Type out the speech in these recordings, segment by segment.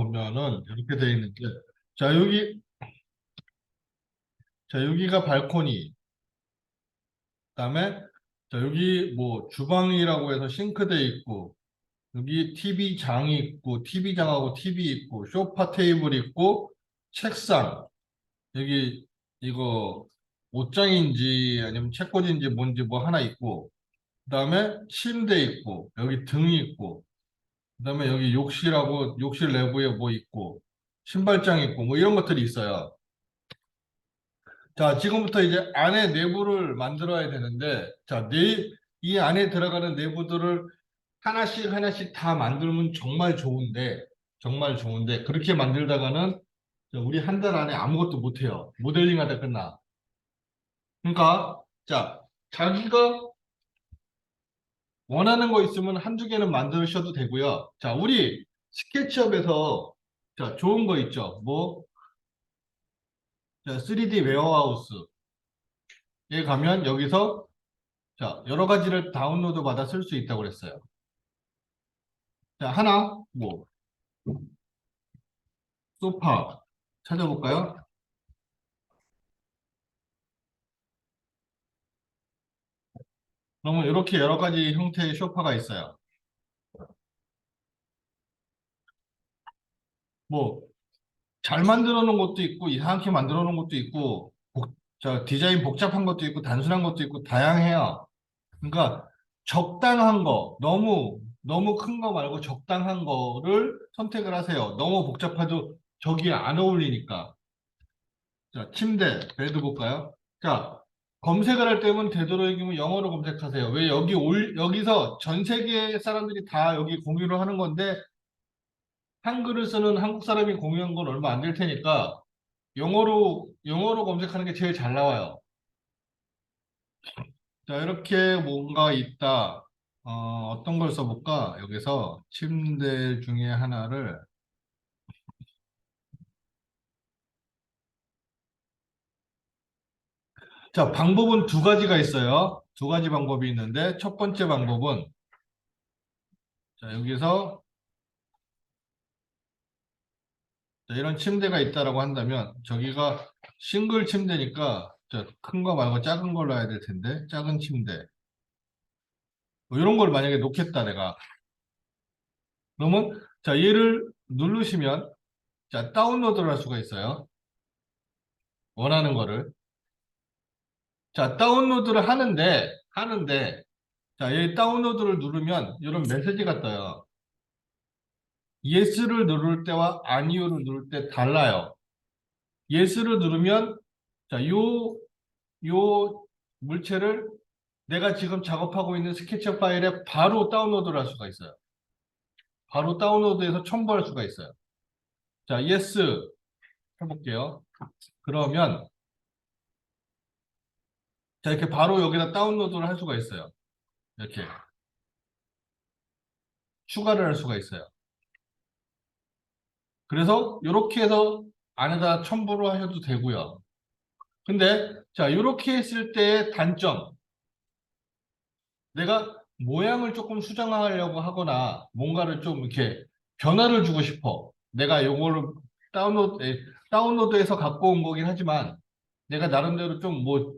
보면은 이렇게 되어 있는데, 자, 여기가 발코니. 그다음에, 자, 여기 뭐 주방이라고 해서 싱크대 있고, 여기 TV장이 있고, TV장하고 TV 있고, 소파 테이블 있고, 책상. 여기 이거 옷장인지 아니면 책꽂이인지 뭔지 뭐 하나 있고, 그다음에 침대 있고, 여기 등이 있고, 그다음에 여기 욕실하고 욕실 내부에 뭐 있고, 신발장 있고, 뭐 이런 것들이 있어요. 자, 지금부터 이제 안에 내부를 만들어야 되는데, 자, 이 안에 들어가는 내부들을 하나씩 하나씩 다 만들면 정말 좋은데, 그렇게 만들다가는 우리 한 달 안에 아무것도 못 해요. 모델링 하다 끝나. 그러니까, 자, 자기가 원하는 거 있으면 한두 개는 만드셔도 되고요. 자, 우리 스케치업에서 자, 좋은 거 있죠. 뭐, 자, 3D 웨어하우스에 가면 여기서 자, 여러 가지를 다운로드 받아 쓸 수 있다고 그랬어요. 자, 하나, 뭐, 소파 찾아볼까요? 그러면 이렇게 여러 가지 형태의 소파가 있어요. 뭐, 잘 만들어 놓은 것도 있고, 이상하게 만들어 놓은 것도 있고, 자, 디자인 복잡한 것도 있고, 단순한 것도 있고, 다양해요. 그러니까 적당한 거, 너무 큰 거 말고 적당한 거를 선택을 하세요. 너무 복잡해도 저기에 안 어울리니까. 자, 침대, 베드 볼까요? 자, 검색을 할 때면 되도록이면 영어로 검색하세요. 왜 여기서 전 세계 사람들이 다 여기 공유를 하는 건데 한글을 쓰는 한국 사람이 공유한 건 얼마 안 될 테니까 영어로 검색하는 게 제일 잘 나와요. 자, 이렇게 뭔가 있다. 어떤 걸 써볼까? 여기서 침대 중에 하나를. 자, 방법은 두 가지가 있어요. 두 가지 방법이 있는데, 첫 번째 방법은, 자, 여기서 자, 이런 침대가 있다라고 한다면, 저기가 싱글 침대니까, 큰 거 말고 작은 걸로 해야 될 텐데, 작은 침대. 뭐 이런 걸 만약에 놓겠다, 내가. 그러면, 자, 얘를 누르시면, 자, 다운로드를 할 수가 있어요. 원하는 거를. 자, 다운로드를 하는데, 자, 이 다운로드를 누르면 이런 메시지가 떠요. 예스를 누를 때와 아니오를 누를 때 달라요. 예스를 누르면, 자, 요 물체를 내가 지금 작업하고 있는 스케치업 파일에 바로 다운로드를 할 수가 있어요. 바로 다운로드해서 첨부할 수가 있어요. 자, 예스 해볼게요. 그러면, 자, 이렇게 바로 여기다 다운로드를 할 수가 있어요. 이렇게. 추가를 할 수가 있어요. 그래서 이렇게 해서 안에다 첨부를 하셔도 되고요. 근데 자 이렇게 했을 때의 단점, 내가 모양을 조금 수정하려고 하거나 뭔가를 좀 이렇게 변화를 주고 싶어. 내가 요거를 다운로드해서 갖고 온 거긴 하지만 내가 나름대로 좀 뭐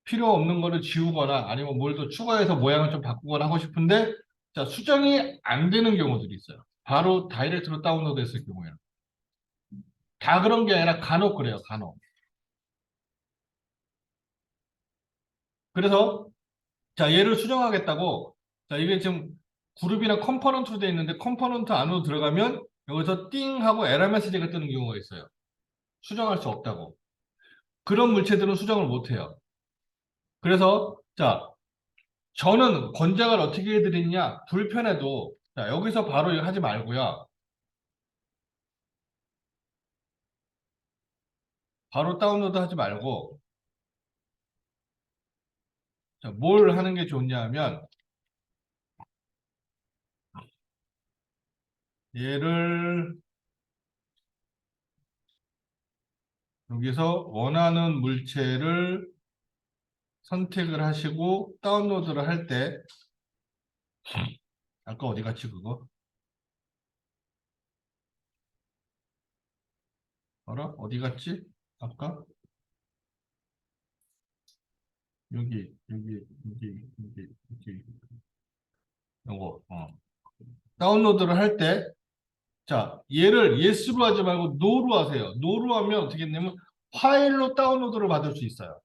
필요 없는 거를 지우거나 아니면 뭘 더 추가해서 모양을 좀 바꾸거나 하고 싶은데 자 수정이 안 되는 경우들이 있어요. 바로 다이렉트로 다운로드했을 경우에는. 다 그런 게 아니라 간혹 그래요, 간혹. 그래서 자, 얘를 수정하겠다고. 자, 이게 지금 그룹이나 컴포넌트로 되어 있는데 컴포넌트 안으로 들어가면 여기서 띵 하고 에러 메시지가 뜨는 경우가 있어요. 수정할 수 없다고. 그런 물체들은 수정을 못 해요. 그래서 자, 저는 권장을 어떻게 해드리냐? 불편해도 자, 여기서 바로 이거 하지 말고요. 바로 다운로드 하지 말고 자, 뭘 하는 게 좋냐 하면 얘를 여기서 원하는 물체를 선택을 하시고 다운로드를 할 때 아까 어디 갔지 그거? 어라? 어디 갔지? 아까? 여기. 요거, 다운로드를 할 때, 자, 얘를 yes로 하지 말고 no로 하세요. no로 하면 어떻게 되냐면 파일로 다운로드를 받을 수 있어요.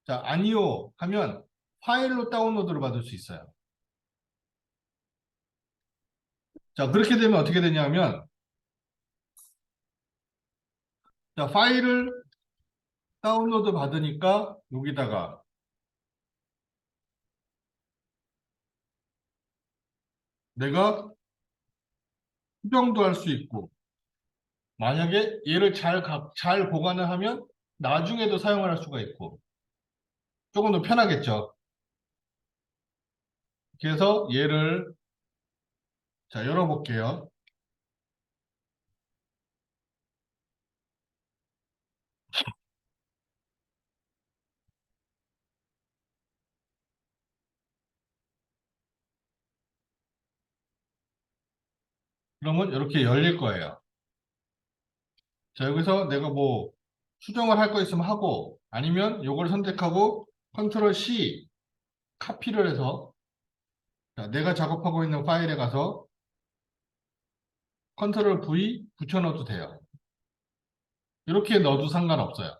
자, 아니요 하면 파일로 다운로드를 받을 수 있어요. 자, 그렇게 되면 어떻게 되냐면, 자, 파일을 다운로드 받으니까 여기다가 내가 수정도 할 수 있고, 만약에 얘를 잘 보관을 하면 나중에도 사용을 할 수가 있고, 조금 더 편하겠죠. 그래서 얘를, 자, 열어볼게요. 그러면 이렇게 열릴 거예요. 자, 여기서 내가 뭐 수정을 할 거 있으면 하고, 아니면 요걸 선택하고 컨트롤 C 카피를 해서, 자, 내가 작업하고 있는 파일에 가서 컨트롤 V 붙여 넣어도 돼요. 이렇게 넣어도 상관없어요.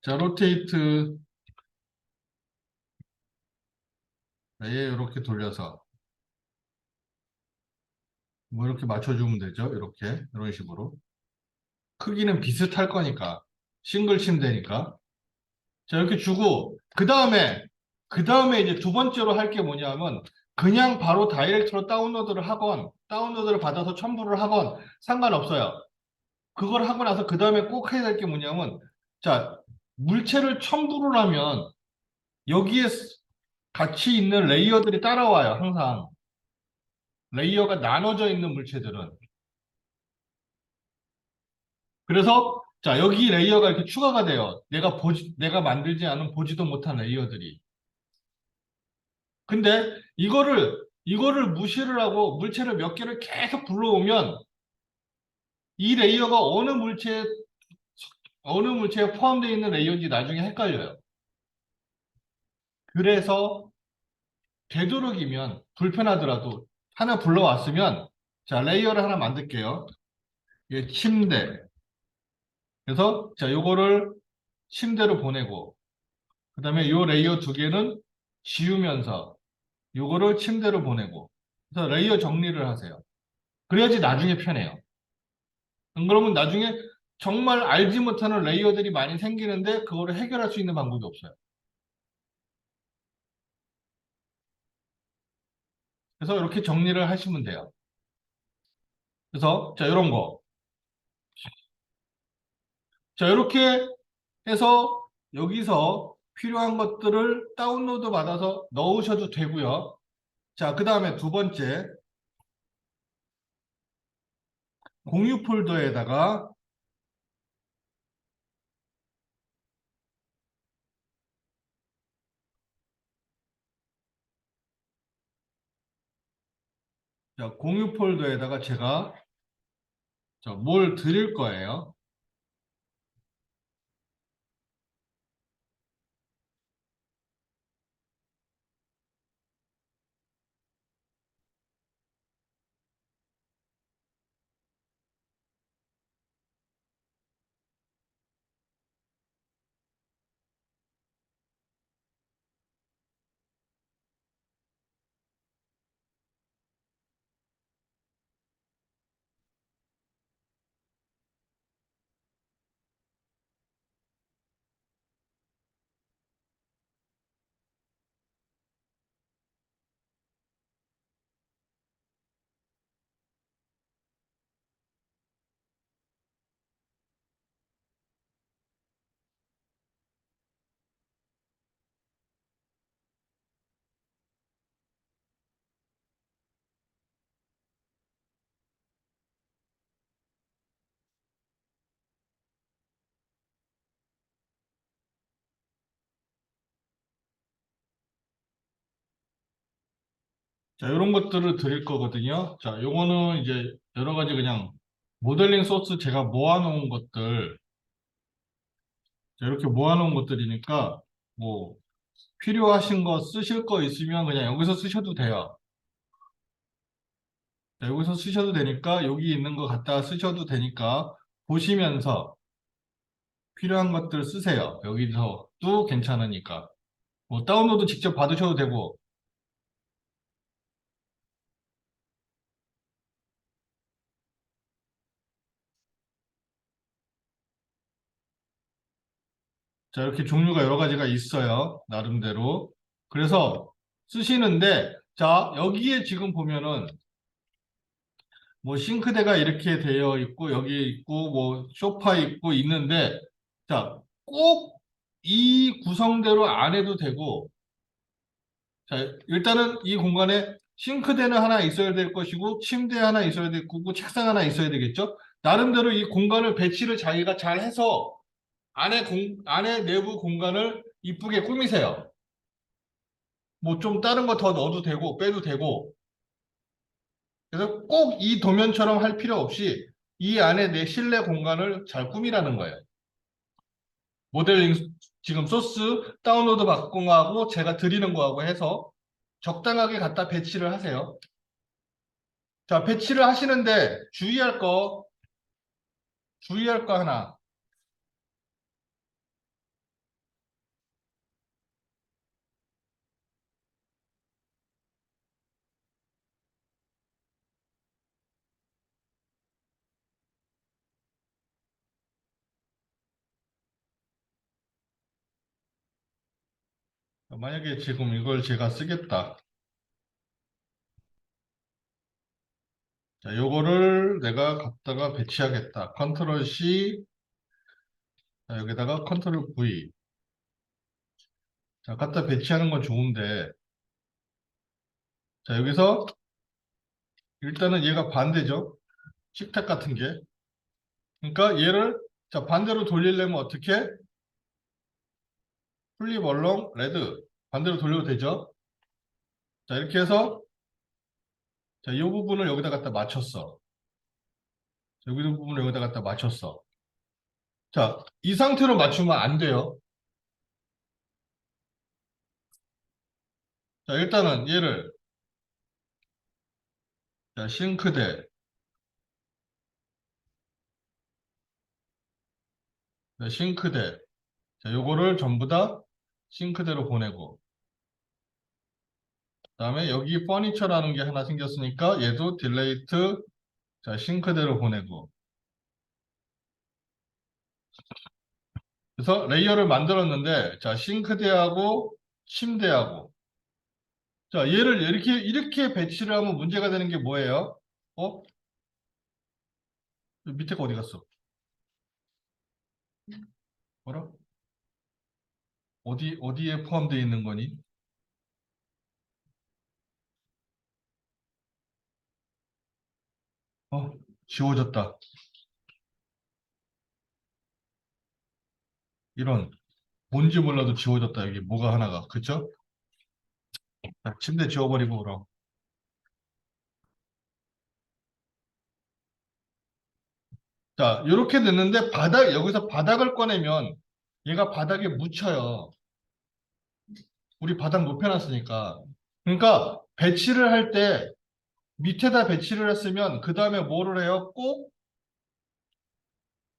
자, 로테이트, 얘 이렇게 돌려서 뭐 이렇게 맞춰주면 되죠. 이렇게 이런 식으로 크기는 비슷할 거니까 싱글 침대니까. 자, 이렇게 주고 그 다음에 이제 두 번째로 할 게 뭐냐면 그냥 바로 다이렉트로 다운로드를 하건 다운로드를 받아서 첨부를 하건 상관없어요. 그걸 하고 나서 그 다음에 꼭 해야 될 게 뭐냐면, 자, 물체를 첨부를 하면 여기에 같이 있는 레이어들이 따라와요. 항상 레이어가 나눠져 있는 물체들은. 그래서 자, 여기 레이어가 이렇게 추가가 돼요. 내가 만들지 않은 보지도 못한 레이어들이. 근데 이거를 무시를 하고 물체를 몇 개를 계속 불러오면 이 레이어가 어느 물체에 포함되어 있는 레이어인지 나중에 헷갈려요. 그래서 되도록이면 불편하더라도 하나 불러왔으면, 자, 레이어를 하나 만들게요. 이게 침대. 그래서 자, 요거를 침대로 보내고, 그다음에 요 레이어 두 개는 지우면서 요거를 침대로 보내고, 그래서 레이어 정리를 하세요. 그래야지 나중에 편해요. 안 그러면 나중에 정말 알지 못하는 레이어들이 많이 생기는데 그거를 해결할 수 있는 방법이 없어요. 그래서 이렇게 정리를 하시면 돼요. 그래서 자, 이런 거. 자, 이렇게 해서 여기서 필요한 것들을 다운로드 받아서 넣으셔도 되고요. 자, 그 다음에 두 번째, 공유 폴더에다가, 자, 공유 폴더에다가 제가 자, 뭘 드릴 거예요. 자, 이런 것들을 드릴 거거든요. 자, 요거는 이제 여러 가지 그냥 모델링 소스 제가 모아놓은 것들, 자, 이렇게 모아놓은 것들이니까 뭐 필요하신 거 쓰실 거 있으면 그냥 여기서 쓰셔도 돼요. 자, 여기서 쓰셔도 되니까 여기 있는 거 갖다 쓰셔도 되니까 보시면서 필요한 것들 쓰세요. 여기서도 괜찮으니까. 뭐 다운로드 직접 받으셔도 되고. 자, 이렇게 종류가 여러 가지가 있어요. 나름대로. 그래서 쓰시는데, 자, 여기에 지금 보면은 뭐 싱크대가 이렇게 되어 있고, 여기 있고, 뭐 소파 있고 있는데, 자, 꼭 이 구성대로 안 해도 되고, 자, 일단은 이 공간에 싱크대는 하나 있어야 될 것이고, 침대 하나 있어야 될 거고, 책상 하나 있어야 되겠죠? 나름대로 이 공간을 배치를 자기가 잘 해서 안에 내부 공간을 이쁘게 꾸미세요. 뭐 좀 다른 거 더 넣어도 되고 빼도 되고 그래서 꼭 이 도면처럼 할 필요 없이 이 안에 내 실내 공간을 잘 꾸미라는 거예요. 모델링 지금 소스 다운로드 받은 거하고 제가 드리는 거하고 해서 적당하게 갖다 배치를 하세요. 자, 배치를 하시는데 주의할 거 하나. 만약에 지금 이걸 제가 쓰겠다. 자, 요거를 내가 갖다가 배치하겠다. 컨트롤 C, 자, 여기다가 컨트롤 V. 자, 갖다 배치하는 건 좋은데, 자, 여기서 일단은 얘가 반대죠. 식탁 같은 게. 그러니까 얘를, 자, 반대로 돌리려면 어떻게? 플립 얼렁 레드. 반대로 돌려도 되죠. 자, 이렇게 해서, 자, 이 부분을 여기다 갖다 맞췄어. 여기 부분을 여기다 갖다 맞췄어. 자, 이 상태로 맞추면 안 돼요. 자, 일단은 얘를, 자, 싱크대, 자, 싱크대. 자, 요거를 전부 다 싱크대로 보내고, 그다음에 여기 퍼니처라는 게 하나 생겼으니까 얘도 딜레이트, 자, 싱크대로 보내고. 그래서 레이어를 만들었는데, 자, 싱크대하고 침대하고. 자, 얘를 이렇게 배치를 하면 문제가 되는 게 뭐예요? 어? 밑에 거 어디 갔어? 뭐라? 어디에 포함되어 있는 거니? 어, 지워졌다. 이런, 뭔지 몰라도 지워졌다. 여기 뭐가 하나가. 그쵸? 자, 침대 지워버리고 그럼. 자, 이렇게 됐는데 여기서 바닥을 꺼내면 얘가 바닥에 묻혀요. 우리 바닥 높여놨으니까. 그러니까 배치를 할 때 밑에다 배치를 했으면 그 다음에 뭐를 해요? 꼭,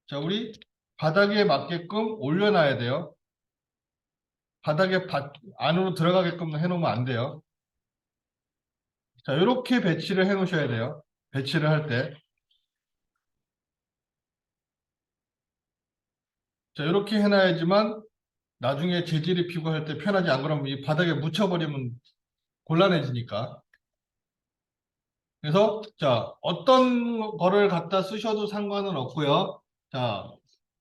자, 우리 바닥에 맞게끔 올려놔야 돼요. 안으로 들어가게끔 해놓으면 안 돼요. 자, 이렇게 배치를 해 놓으셔야 돼요. 배치를 할 때. 자, 이렇게 해놔야지만 나중에 재질이 피고 할 때 편하지. 안 그러면 이 바닥에 묻혀버리면 곤란해지니까. 그래서 자, 어떤 거를 갖다 쓰셔도 상관은 없고요. 자,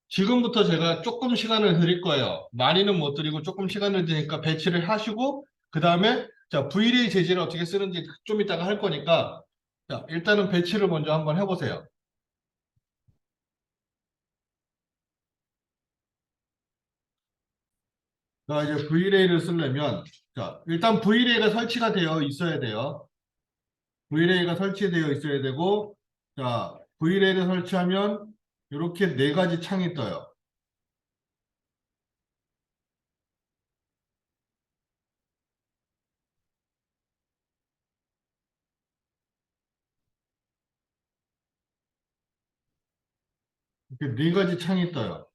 지금부터 제가 조금 시간을 드릴 거예요. 많이는 못 드리고 조금 시간을 드리니까 배치를 하시고 그 다음에 자, V-Ray 재질을 어떻게 쓰는지 좀 이따가 할 거니까 자, 일단은 배치를 먼저 한번 해보세요. 자, 이제 V-Ray를 쓰려면 자, 일단 V-Ray가 설치가 되어 있어야 돼요. V레이가 설치되어 있어야 되고, 자, V레이를 설치하면 이렇게 네 가지 창이 떠요. 이렇게 네 가지 창이 떠요.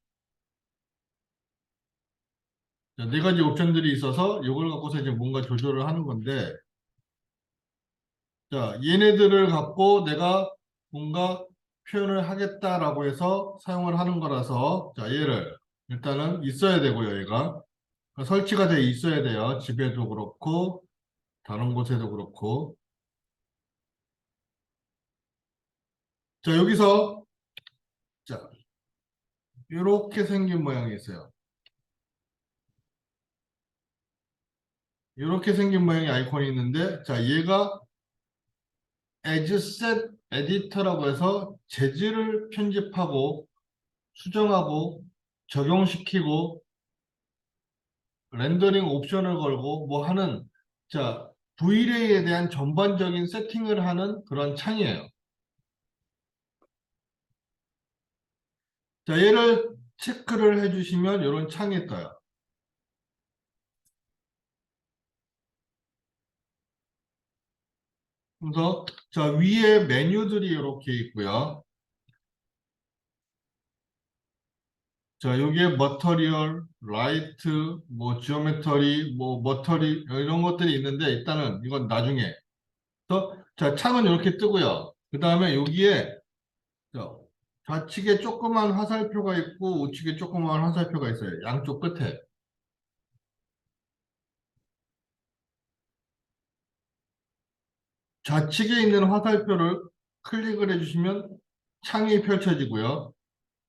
자, 네 가지 옵션들이 있어서 이걸 갖고서 이제 뭔가 조절을 하는 건데, 자, 얘네들을 갖고 내가 뭔가 표현을 하겠다라고 해서 사용을 하는 거라서, 자, 얘를 일단은 있어야 되고요, 얘가. 그러니까 설치가 돼 있어야 돼요. 집에도 그렇고, 다른 곳에도 그렇고. 자, 여기서, 자, 이렇게 생긴 모양이 있어요. 이렇게 생긴 모양의 아이콘이 있는데, 자, 얘가 as set editor라고 해서 재질을 편집하고, 수정하고, 적용시키고, 렌더링 옵션을 걸고 뭐 하는 자 V레이에 대한 전반적인 세팅을 하는 그런 창이에요. 자 얘를 체크를 해주시면 이런 창이 떠요. 그래서 자 위에 메뉴들이 이렇게 있고요. 자 여기에 머터리얼, 라이트, 뭐 지오메터리, 뭐 머터리 이런 것들이 있는데 일단은 이건 나중에. 그래서 자 창은 이렇게 뜨고요. 그 다음에 여기에 자, 좌측에 조그만 화살표가 있고 우측에 조그만 화살표가 있어요. 양쪽 끝에. 좌측에 있는 화살표를 클릭을 해주시면 창이 펼쳐지고요.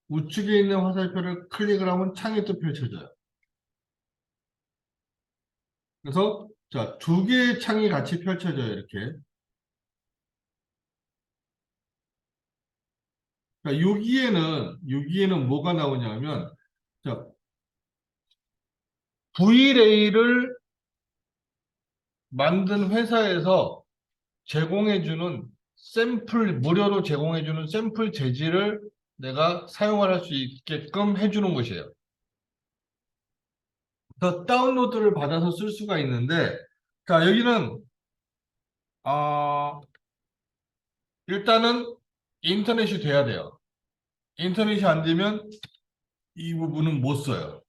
우측에 있는 화살표를 클릭을 하면 창이 또 펼쳐져요. 그래서 자, 두 개의 창이 같이 펼쳐져요. 이렇게. 그러니까 여기에는 뭐가 나오냐면 자, V레이를 만든 회사에서 제공해주는 무료로 제공해주는 샘플 재질을 내가 사용을 할 수 있게끔 해주는 것이에요. 더 다운로드를 받아서 쓸 수가 있는데, 자, 여기는, 어, 일단은 인터넷이 돼야 돼요. 인터넷이 안 되면 이 부분은 못 써요.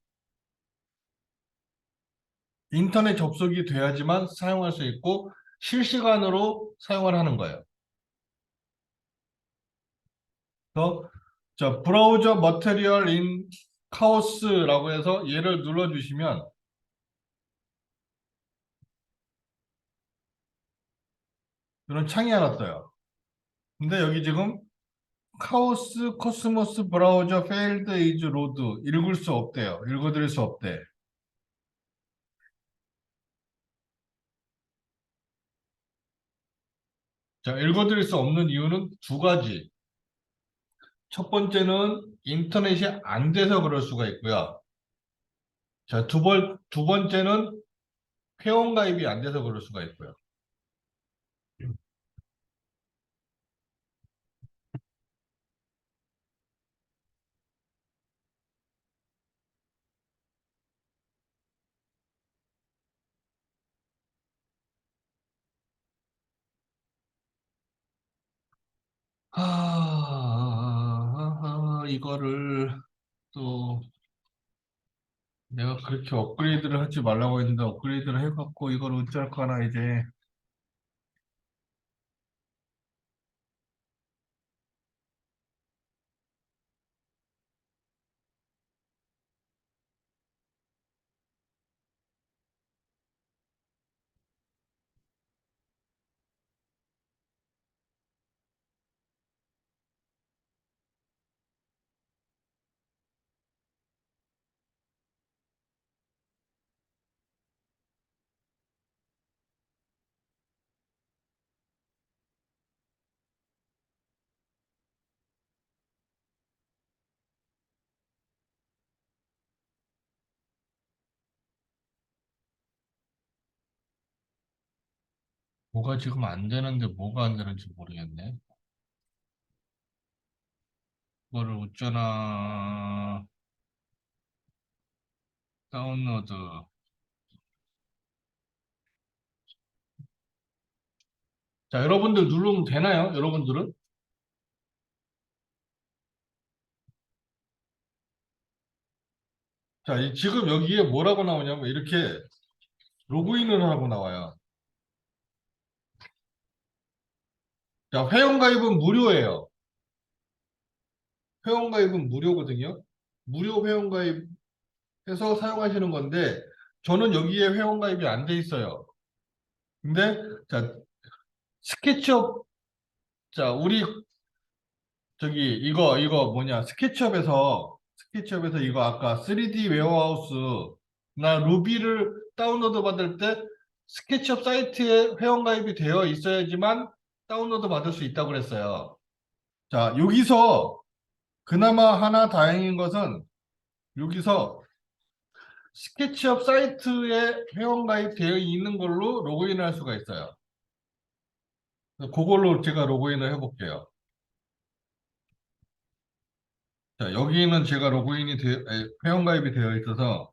인터넷 접속이 돼야지만 사용할 수 있고, 실시간으로 사용을 하는 거예요. 그래서, 자, 브라우저 머테리얼 인 카오스라고 해서 얘를 눌러주시면, 이런 창이 하나 떠요. 근데 여기 지금 카오스 코스모스 브라우저 페일드 이즈 로드 읽을 수 없대요. 읽어드릴 수 없대. 자, 읽어드릴 수 없는 이유는 두 가지. 첫 번째는 인터넷이 안 돼서 그럴 수가 있고요. 자, 두 번째는 회원가입이 안 돼서 그럴 수가 있고요. 이거를 또 내가 그렇게 업그레이드를 하지 말라고 했는데 업그레이드를 해갖고 이걸 어쩔까나 이제. 뭐가 지금 안 되는데 뭐가 안 되는지 모르겠네. 이거를 어쩌나 다운로드. 자, 여러분들 누르면 되나요? 여러분들은? 자, 지금 여기에 뭐라고 나오냐면 이렇게 로그인을 하고 나와요. 자, 회원가입은 무료예요. 회원가입은 무료거든요. 무료 회원가입해서 사용하시는 건데 저는 여기에 회원가입이 안 돼 있어요. 근데 자, 스케치업 자, 우리 저기 이거 뭐냐? 스케치업에서 이거 아까 3D 웨어하우스나 루비를 다운로드 받을 때 스케치업 사이트에 회원가입이 되어 있어야지만 다운로드 받을 수 있다고 그랬어요. 자, 여기서 그나마 하나 다행인 것은 여기서 스케치업 사이트에 회원가입 되어 있는 걸로 로그인을 할 수가 있어요. 그걸로 제가 로그인을 해볼게요. 자, 여기는 제가 회원가입이 되어 있어서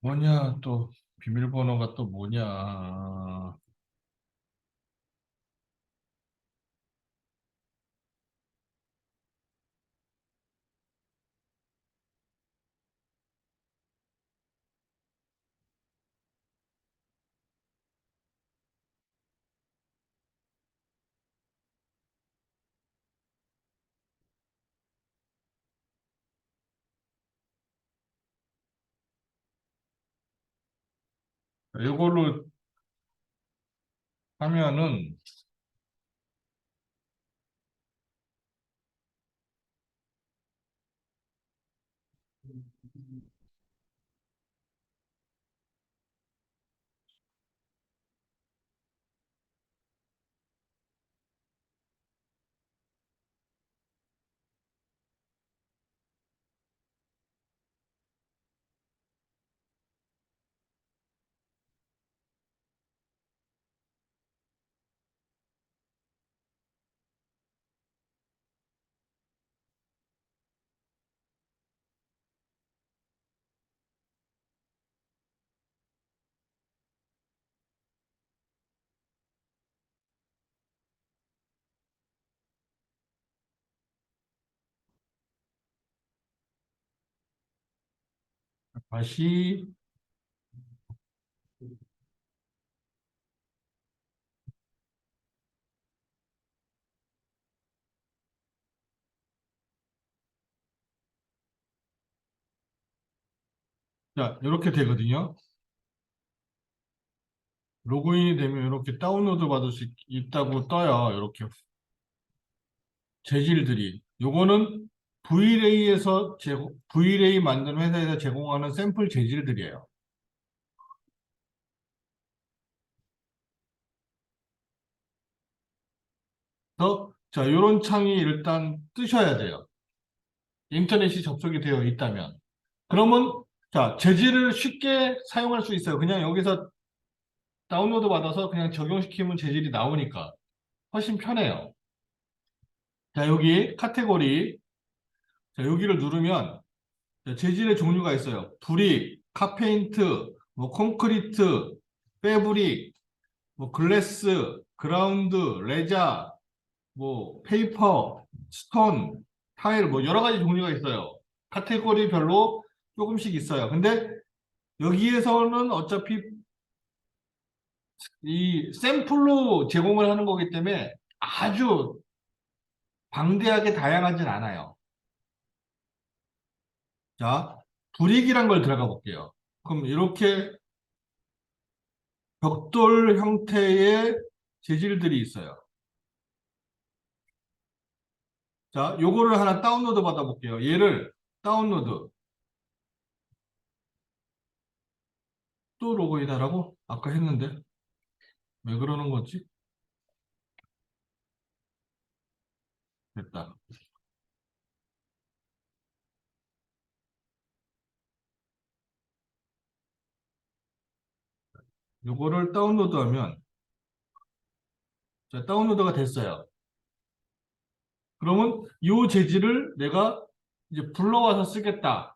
뭐냐, 또 비밀번호가 또 뭐냐. 이걸로 하면은 다시 자, 이렇게 되거든요. 로그인이 되면 이렇게 다운로드 받을 수 있다고 떠요. 이렇게 재질들이. 요거는 V-Ray 만든 회사에서 제공하는 샘플 재질들이에요. 그래서 자, 요런 창이 일단 뜨셔야 돼요. 인터넷이 접속이 되어 있다면. 그러면 자, 재질을 쉽게 사용할 수 있어요. 그냥 여기서 다운로드 받아서 그냥 적용시키면 재질이 나오니까 훨씬 편해요. 자, 여기 카테고리. 자, 여기를 누르면 자, 재질의 종류가 있어요. 브릭, 카페인트, 뭐 콘크리트, 패브릭, 뭐 글래스, 그라운드, 레자, 뭐 페이퍼, 스톤, 타일 뭐 여러 가지 종류가 있어요. 카테고리별로 조금씩 있어요. 근데 여기에서는 어차피 이 샘플로 제공을 하는 거기 때문에 아주 방대하게 다양하진 않아요. 자, 불익이란 걸 들어가 볼게요. 그럼 이렇게 벽돌 형태의 재질들이 있어요. 자, 요거를 하나 다운로드 받아볼게요. 얘를 다운로드. 또 로그인 하라고? 아까 했는데. 왜 그러는 거지? 됐다. 요거를 다운로드하면, 자, 다운로드가 됐어요. 그러면 요 재질을 내가 이제 불러와서 쓰겠다.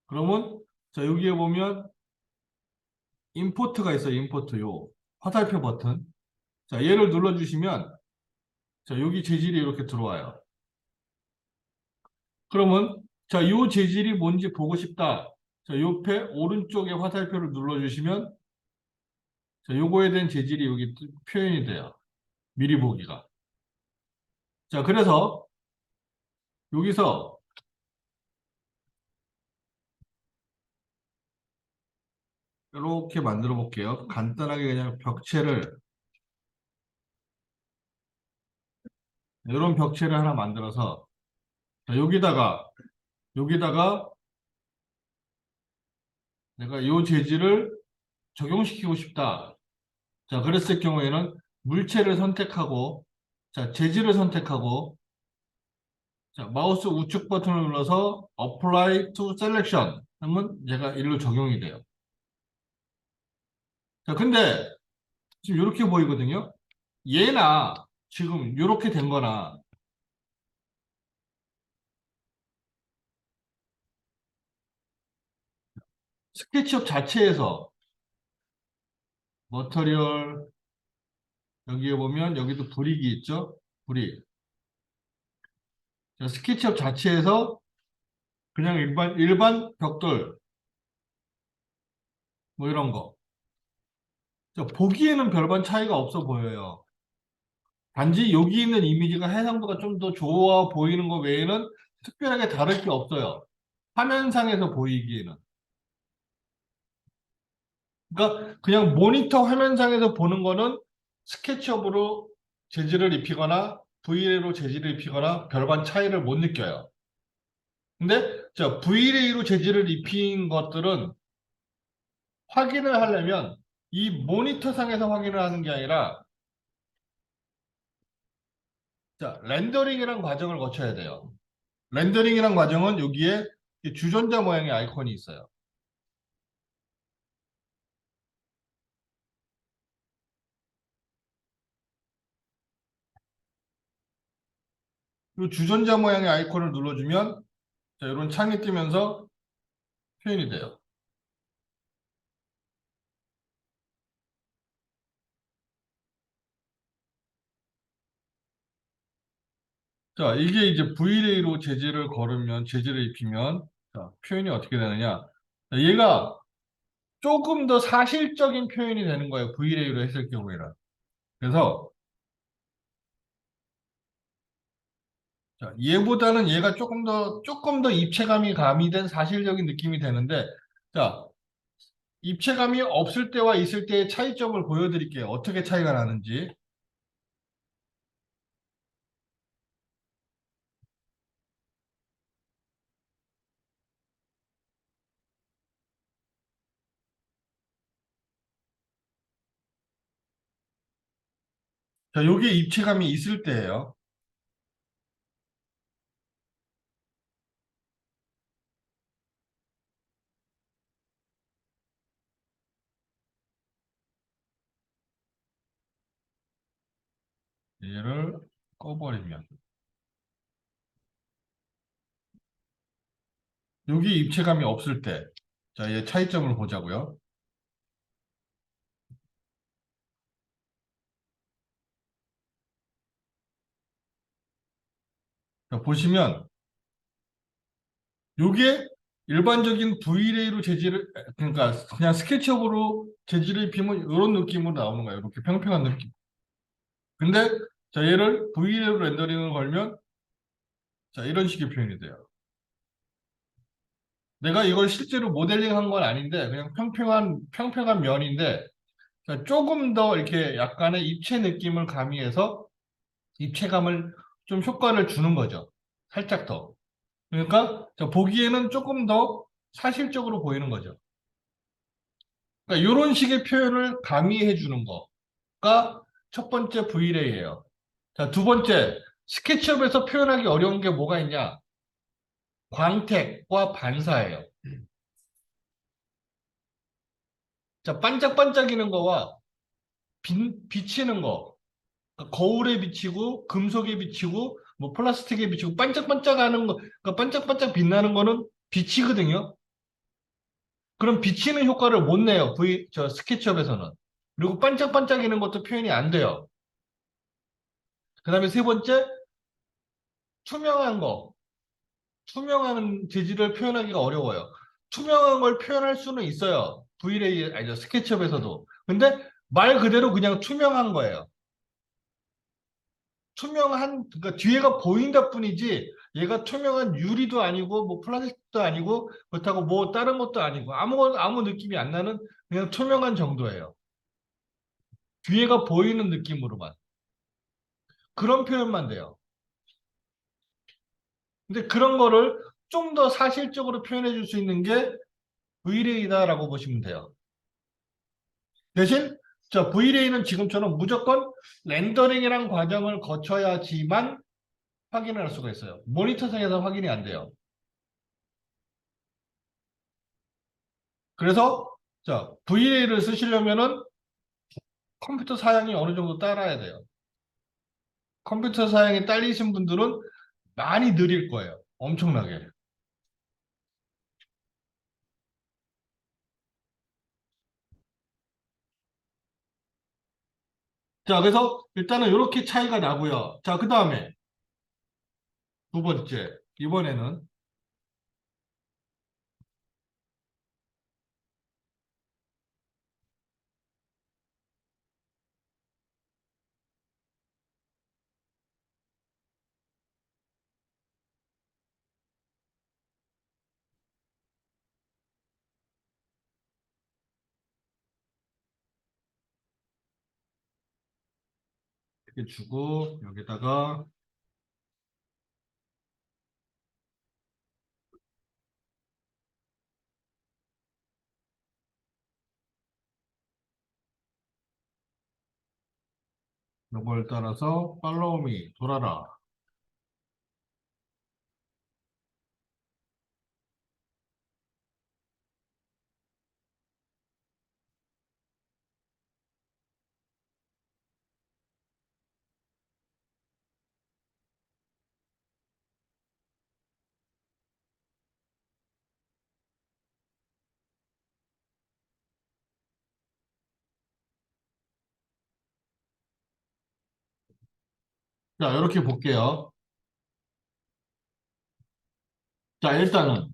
그러면, 자, 여기에 보면 임포트가 있어요. 임포트 요 화살표 버튼. 자, 얘를 눌러주시면, 자, 여기 재질이 이렇게 들어와요. 그러면, 자, 요 재질이 뭔지 보고 싶다. 자, 옆에 오른쪽에 화살표를 눌러주시면, 자, 요거에 대한 재질이 여기 표현이 돼요. 미리 보기가. 자, 그래서 여기서 이렇게 만들어 볼게요. 간단하게 그냥 벽체를, 이런 벽체를 하나 만들어서, 자, 여기다가 내가 요 재질을 적용시키고 싶다. 자, 그랬을 경우에는 물체를 선택하고, 자, 재질을 선택하고, 자, 마우스 우측 버튼을 눌러서 Apply to Selection 하면 얘가 일로 적용이 돼요. 자, 근데 지금 이렇게 보이거든요. 얘나 지금 이렇게 된 거나 스케치업 자체에서 머터리얼 여기에 보면 여기도 브릭이 있죠? 브릭. 자, 스케치업 자체에서 그냥 일반 벽돌 뭐 이런 거. 자, 보기에는 별반 차이가 없어 보여요. 단지 여기 있는 이미지가 해상도가 좀 더 좋아 보이는 것 외에는 특별하게 다를 게 없어요. 화면상에서 보이기에는. 그러니까 그냥 모니터 화면상에서 보는 거는 스케치업으로 재질을 입히거나 V-Ray로 재질을 입히거나 별반 차이를 못 느껴요. 근데 자, V-Ray로 재질을 입힌 것들은 확인을 하려면 이 모니터상에서 확인을 하는 게 아니라 자, 렌더링이라는 과정을 거쳐야 돼요. 렌더링이라는 과정은 여기에 주전자 모양의 아이콘이 있어요. 이 주전자 모양의 아이콘을 눌러주면 자, 이런 창이 뜨면서 표현이 돼요. 자, 이게 이제 V-Ray로 재질을 걸으면, 재질을 입히면, 자, 표현이 어떻게 되느냐. 자, 얘가 조금 더 사실적인 표현이 되는 거예요. V-Ray로 했을 경우에는. 그래서, 자, 얘보다는 얘가 조금 더 입체감이 가미된 사실적인 느낌이 되는데, 자, 입체감이 없을 때와 있을 때의 차이점을 보여드릴게요. 어떻게 차이가 나는지. 자, 요게 입체감이 있을 때예요. 얘를 꺼버리면. 여기 입체감이 없을 때. 자, 얘 차이점을 보자고요. 자, 보시면 요게 일반적인 V-Ray로 재질을 그러니까 그냥 스케치업으로 재질을 입히면 이런 느낌으로 나오는 거예요. 이렇게 평평한 느낌. 근데 자 얘를 V-Ray로 렌더링을 걸면 자 이런 식의 표현이 돼요. 내가 이걸 실제로 모델링한 건 아닌데 그냥 평평한 면인데 자, 조금 더 이렇게 약간의 입체 느낌을 가미해서 입체감을 좀 효과를 주는 거죠. 살짝 더. 그러니까 보기에는 조금 더 사실적으로 보이는 거죠. 그러니까 이런 식의 표현을 가미해 주는 거가 첫 번째 V레이예요. 자, 두 번째, 스케치업에서 표현하기 어려운 게 뭐가 있냐? 광택과 반사예요. 자, 반짝반짝이는 거와 비치는 거. 그러니까 거울에 비치고, 금속에 비치고, 뭐 플라스틱에 비치고, 반짝반짝하는 거, 그러니까 반짝반짝 빛나는 거는 빛이거든요. 그럼 비치는 효과를 못 내요. 저 스케치업에서는. 그리고 반짝반짝이는 것도 표현이 안 돼요. 그 다음에 세 번째, 투명한 거. 투명한 재질을 표현하기가 어려워요. 투명한 걸 표현할 수는 있어요. V-ray, 아니죠. 스케치업에서도. 근데 말 그대로 그냥 투명한 거예요. 투명한, 그러니까 뒤에가 보인다 뿐이지, 얘가 투명한 유리도 아니고, 뭐 플라스틱도 아니고, 그렇다고 뭐 다른 것도 아니고, 아무 느낌이 안 나는 그냥 투명한 정도예요. 뒤에가 보이는 느낌으로만. 그런 표현만 돼요. 근데 그런 거를 좀 더 사실적으로 표현해 줄 수 있는 게 V-ray다라고 보시면 돼요. 대신 저 V-ray는 지금처럼 무조건 렌더링이란 과정을 거쳐야지만 확인을 할 수가 있어요. 모니터상에서 확인이 안 돼요. 그래서 자, V-ray를 쓰시려면은 컴퓨터 사양이 어느 정도 따라야 돼요. 컴퓨터 사양이 딸리신 분들은 많이 느릴 거예요. 엄청나게. 자, 그래서 일단은 이렇게 차이가 나고요. 자, 그 다음에 두 번째. 이번에는 이렇게 주고 여기다가 요걸 따라서 팔로우 미 돌아라. 자, 이렇게 볼게요. 자, 일단은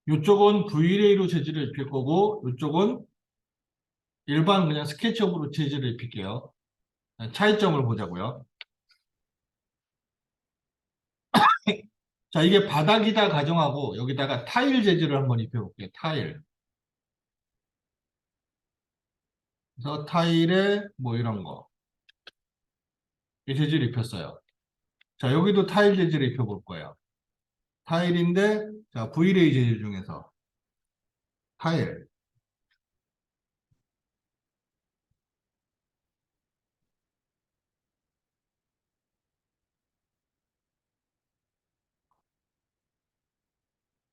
이쪽은 V-Ray로 재질을 입힐 거고 이쪽은 일반 그냥 스케치업으로 재질을 입힐게요. 차이점을 보자고요. 자, 이게 바닥이다 가정하고 여기다가 타일 재질을 한번 입혀볼게요. 타일. 그래서 타일에 뭐 이런 거. 이 재질 입혔어요. 자, 여기도 타일 재질을 입혀볼 거예요. 타일인데, 자, V-Ray 재질 중에서 타일.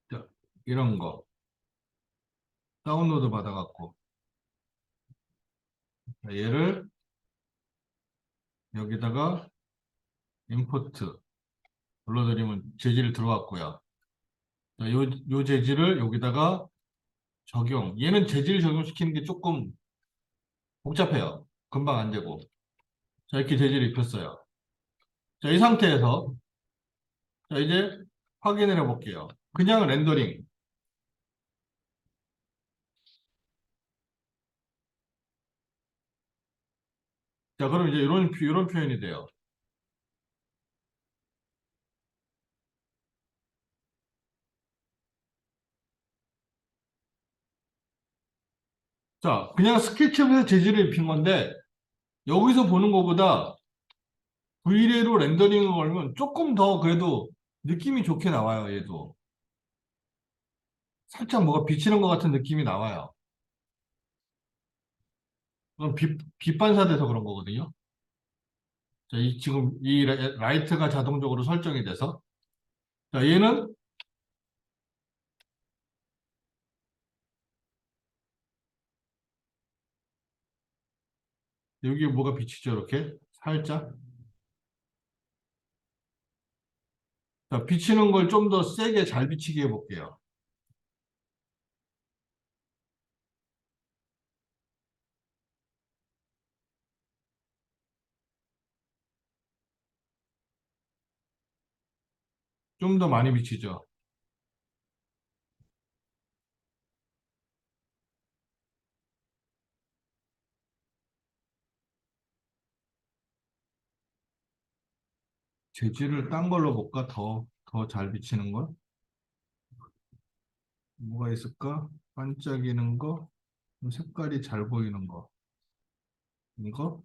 자, 이런 거. 다운로드 받아갖고. 자, 얘를 여기다가 임포트 눌러드리면 재질 들어왔고요. 자, 요 재질을 여기다가 적용. 얘는 재질 적용시키는 게 조금 복잡해요. 금방 안 되고. 자, 이렇게 재질을 입혔어요. 자, 이 상태에서 자, 이제 확인을 해볼게요. 그냥 렌더링. 자, 그럼 이제 이런 표현이 돼요. 자, 그냥 스케치업에서 재질을 입힌 건데 여기서 보는 것보다 V레이로 렌더링을 걸면 조금 더 그래도 느낌이 좋게 나와요, 얘도. 살짝 뭐가 비치는 것 같은 느낌이 나와요. 그건 빛 반사돼서 그런 거거든요. 자, 지금 이 라이트가 자동적으로 설정이 돼서. 자, 얘는 여기 뭐가 비치죠, 이렇게? 살짝. 자, 비치는 걸 좀 더 세게 잘 비치게 해볼게요. 좀 더 많이 비치죠. 재질을 딴 걸로 볼까? 더 잘 비치는 걸? 뭐가 있을까? 반짝이는 거, 색깔이 잘 보이는 거. 이거?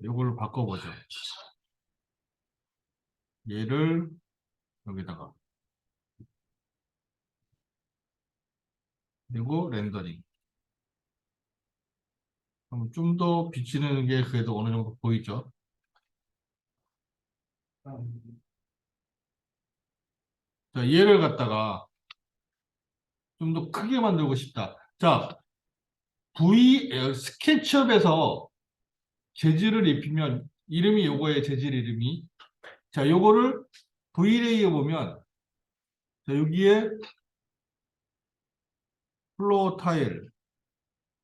이걸로 바꿔보죠. 얘를 여기다가. 그리고 렌더링. 그럼 좀 더 비치는 게 그래도 어느 정도 보이죠? 자, 얘를 갖다가 좀 더 크게 만들고 싶다. 자, 스케치업에서 재질을 입히면 이름이 요거의 재질 이름이. 자, 요거를 V레이에 보면 자, 여기에 플로어 타일,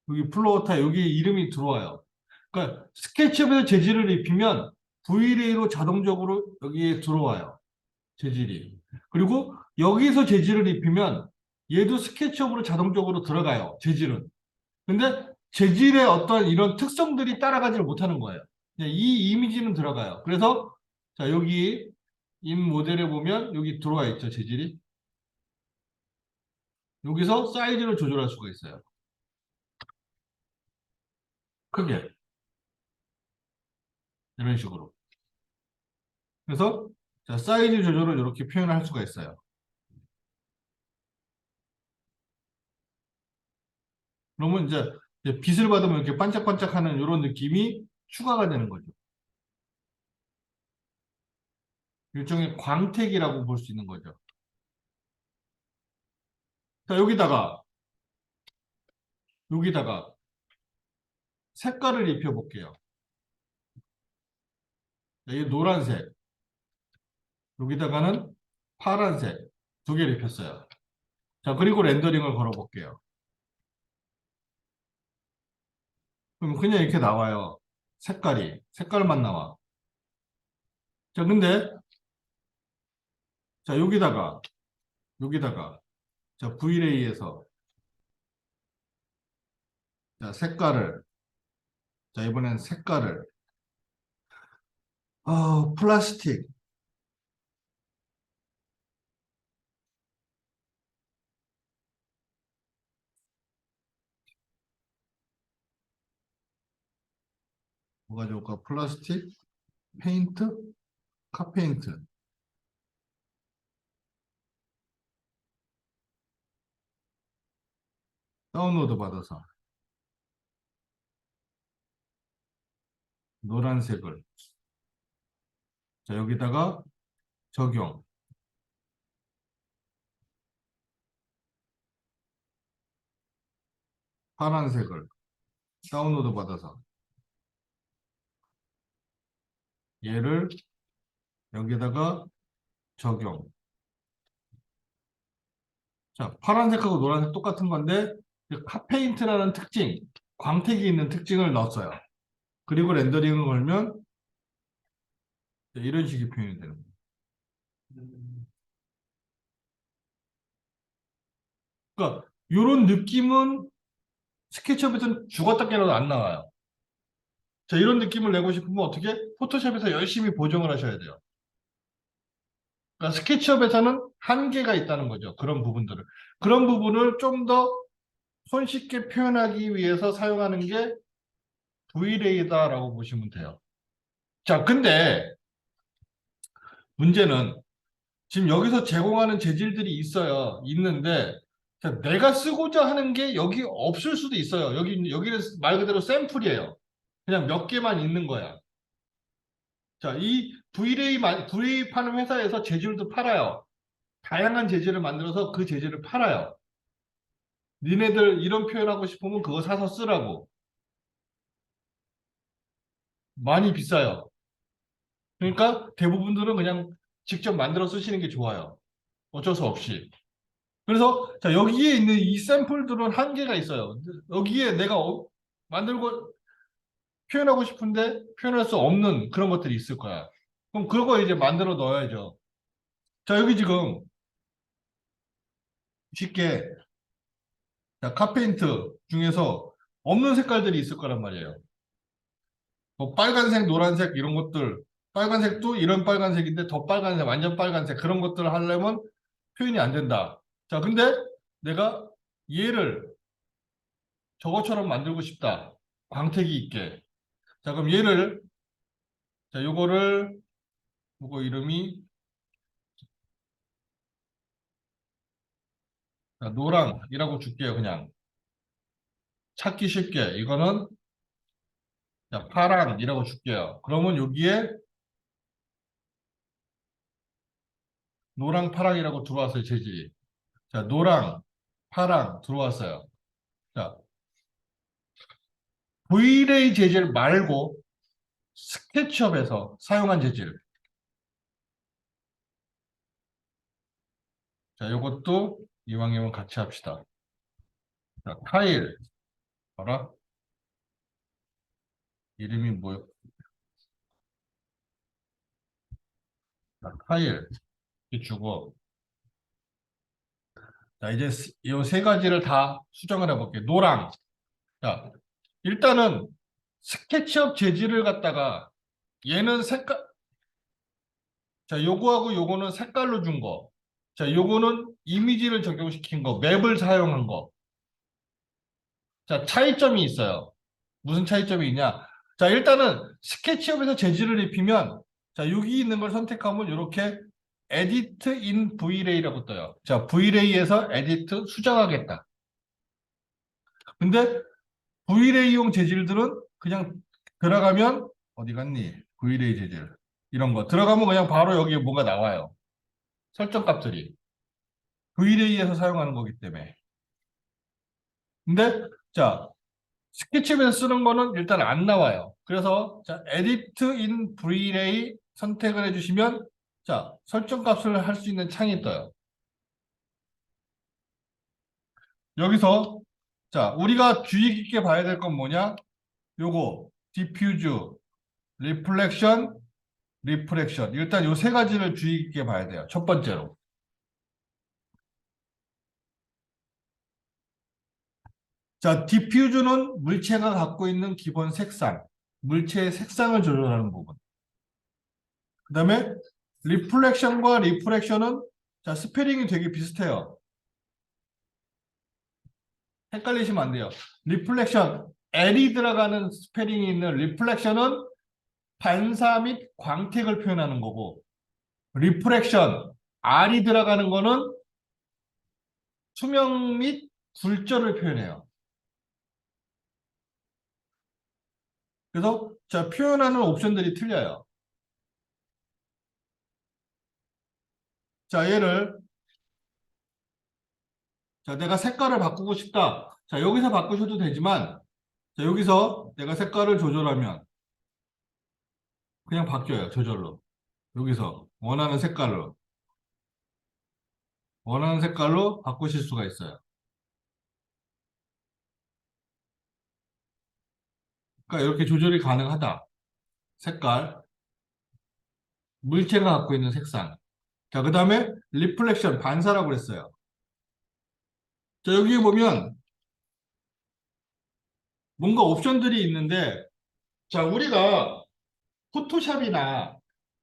여기 플로어 타일, 여기 이름이 들어와요. 그러니까 스케치업에서 재질을 입히면 V레이로 자동적으로 여기에 들어와요. 재질이. 그리고 여기서 재질을 입히면 얘도 스케치업으로 자동적으로 들어가요. 재질은. 근데 재질의 어떤 이런 특성들이 따라가지를 못하는 거예요. 그냥 이 이미지는 들어가요. 그래서 자 여기 인 모델에 보면 여기 들어와 있죠. 재질이. 여기서 사이즈를 조절할 수가 있어요. 크게. 이런 식으로. 그래서 자, 사이즈 조절을 이렇게 표현할 수가 있어요. 그러면 이제 빛을 받으면 이렇게 반짝반짝하는 이런 느낌이 추가가 되는 거죠. 일종의 광택이라고 볼 수 있는 거죠. 자, 여기다가 색깔을 입혀 볼게요. 이 노란색, 여기다가는 파란색 두 개를 입혔어요. 자, 그리고 렌더링을 걸어 볼게요. 그럼 그냥 이렇게 나와요. 색깔만 나와. 자, 근데 자, 여기다가 자, V레이에서 자, 자, 이번엔 색깔을 플라스틱 뭐가 좋을까? 플라스틱, 페인트, 카페인트 다운로드 받아서 노란색을 자, 여기다가 적용. 파란색을 다운로드 받아서 얘를 여기다가 적용. 자, 파란색하고 노란색 똑같은 건데 카페인트라는 특징, 광택이 있는 특징을 넣었어요. 그리고 렌더링을 걸면 이런 식의 표현이 되는 거예요. 그러니까 이런 느낌은 스케치업에서는 죽었다 깨어나도 안 나와요. 자, 이런 느낌을 내고 싶으면 어떻게? 포토샵에서 열심히 보정을 하셔야 돼요. 그러니까 스케치업에서는 한계가 있다는 거죠. 그런 부분들을. 그런 부분을 좀 더 손쉽게 표현하기 위해서 사용하는 게 V레이다라고 보시면 돼요. 자, 근데 문제는 지금 여기서 제공하는 재질들이 있어요. 있는데 자, 내가 쓰고자 하는 게 여기 없을 수도 있어요. 여기는 말 그대로 샘플이에요. 그냥 몇 개만 있는 거야. 자, 이 V레이 파는 회사에서 재질도 팔아요. 다양한 재질을 만들어서 그 재질을 팔아요. 니네들 이런 표현하고 싶으면 그거 사서 쓰라고. 많이 비싸요. 그러니까 대부분들은 그냥 직접 만들어 쓰시는 게 좋아요. 어쩔 수 없이. 그래서 자, 여기에 있는 이 샘플들은 한계가 있어요. 여기에 내가 만들고 표현하고 싶은데 표현할 수 없는 그런 것들이 있을 거야. 그럼 그거 이제 만들어 넣어야죠. 자, 여기 지금 쉽게 자, 카페인트 중에서 없는 색깔들이 있을 거란 말이에요. 뭐 빨간색, 노란색 이런 것들, 빨간색도 이런 빨간색인데 더 빨간색, 완전 빨간색 그런 것들을 하려면 표현이 안 된다. 자, 근데 내가 얘를 저것처럼 만들고 싶다. 광택이 있게. 자, 그럼 얘를 자, 요거 이름이 자, 노랑이라고 줄게요. 그냥 찾기 쉽게. 이거는 자, 파랑이라고 줄게요. 그러면 여기에 노랑, 파랑이라고 들어왔어요. 재질이. 자, 노랑, 파랑 들어왔어요. 자, V레이 재질 말고 스케치업에서 사용한 재질. 자, 요것도 이왕이면 같이 합시다. 자, 타일. 봐라. 이름이 뭐요? 자, 타일. 이렇게 주고. 자, 이제 이 세 가지를 다 수정을 해볼게요. 노랑. 자, 일단은 스케치업 재질을 갖다가 얘는 색깔, 자, 요거하고 요거는 색깔로 준 거. 자, 요거는 이미지를 적용시킨 거, 맵을 사용한 거. 자, 차이점이 있어요. 무슨 차이점이 있냐? 자, 일단은 스케치업에서 재질을 입히면 자, 여기 있는 걸 선택하면 이렇게 Edit in Vlay라고 떠요. 자, Vlay에서 Edit 수정하겠다. 근데 Vlay용 재질들은 그냥 들어가면 어디 갔니? Vlay 재질. 이런 거. 들어가면 그냥 바로 여기에 뭐가 나와요. 설정 값들이. Vlay에서 사용하는 거기 때문에. 근데 자, 스케치업에서 쓰는 거는 일단 안 나와요. 그래서 자, Edit in Vrlay 선택을 해주시면 자, 설정 값을 할 수 있는 창이 떠요. 여기서 자, 우리가 주의 깊게 봐야 될 건 뭐냐? 요거 Diffuse, Reflection, Refraction. 일단 요 세 가지를 주의 깊게 봐야 돼요. 첫 번째로. 자, Diffuse는 물체가 갖고 있는 기본 색상, 물체의 색상을 조절하는 부분. 그 다음에 리플렉션과 리프렉션은 자, 스페링이 되게 비슷해요. 헷갈리시면 안 돼요. 리플렉션, L이 들어가는 스페링이 있는 리플렉션은 반사 및 광택을 표현하는 거고, 리프렉션, R이 들어가는 거는 투명 및 굴절을 표현해요. 그래서 자, 표현하는 옵션들이 틀려요. 자, 얘를 자, 내가 색깔을 바꾸고 싶다. 자, 여기서 바꾸셔도 되지만 자, 여기서 내가 색깔을 조절하면 그냥 바뀌어요. 저절로. 여기서 원하는 색깔로 바꾸실 수가 있어요. 그러니까 이렇게 조절이 가능하다. 색깔, 물체가 갖고 있는 색상. 자, 그 다음에 리플렉션, 반사라고 그랬어요. 자, 여기 보면 뭔가 옵션들이 있는데 자, 우리가 포토샵이나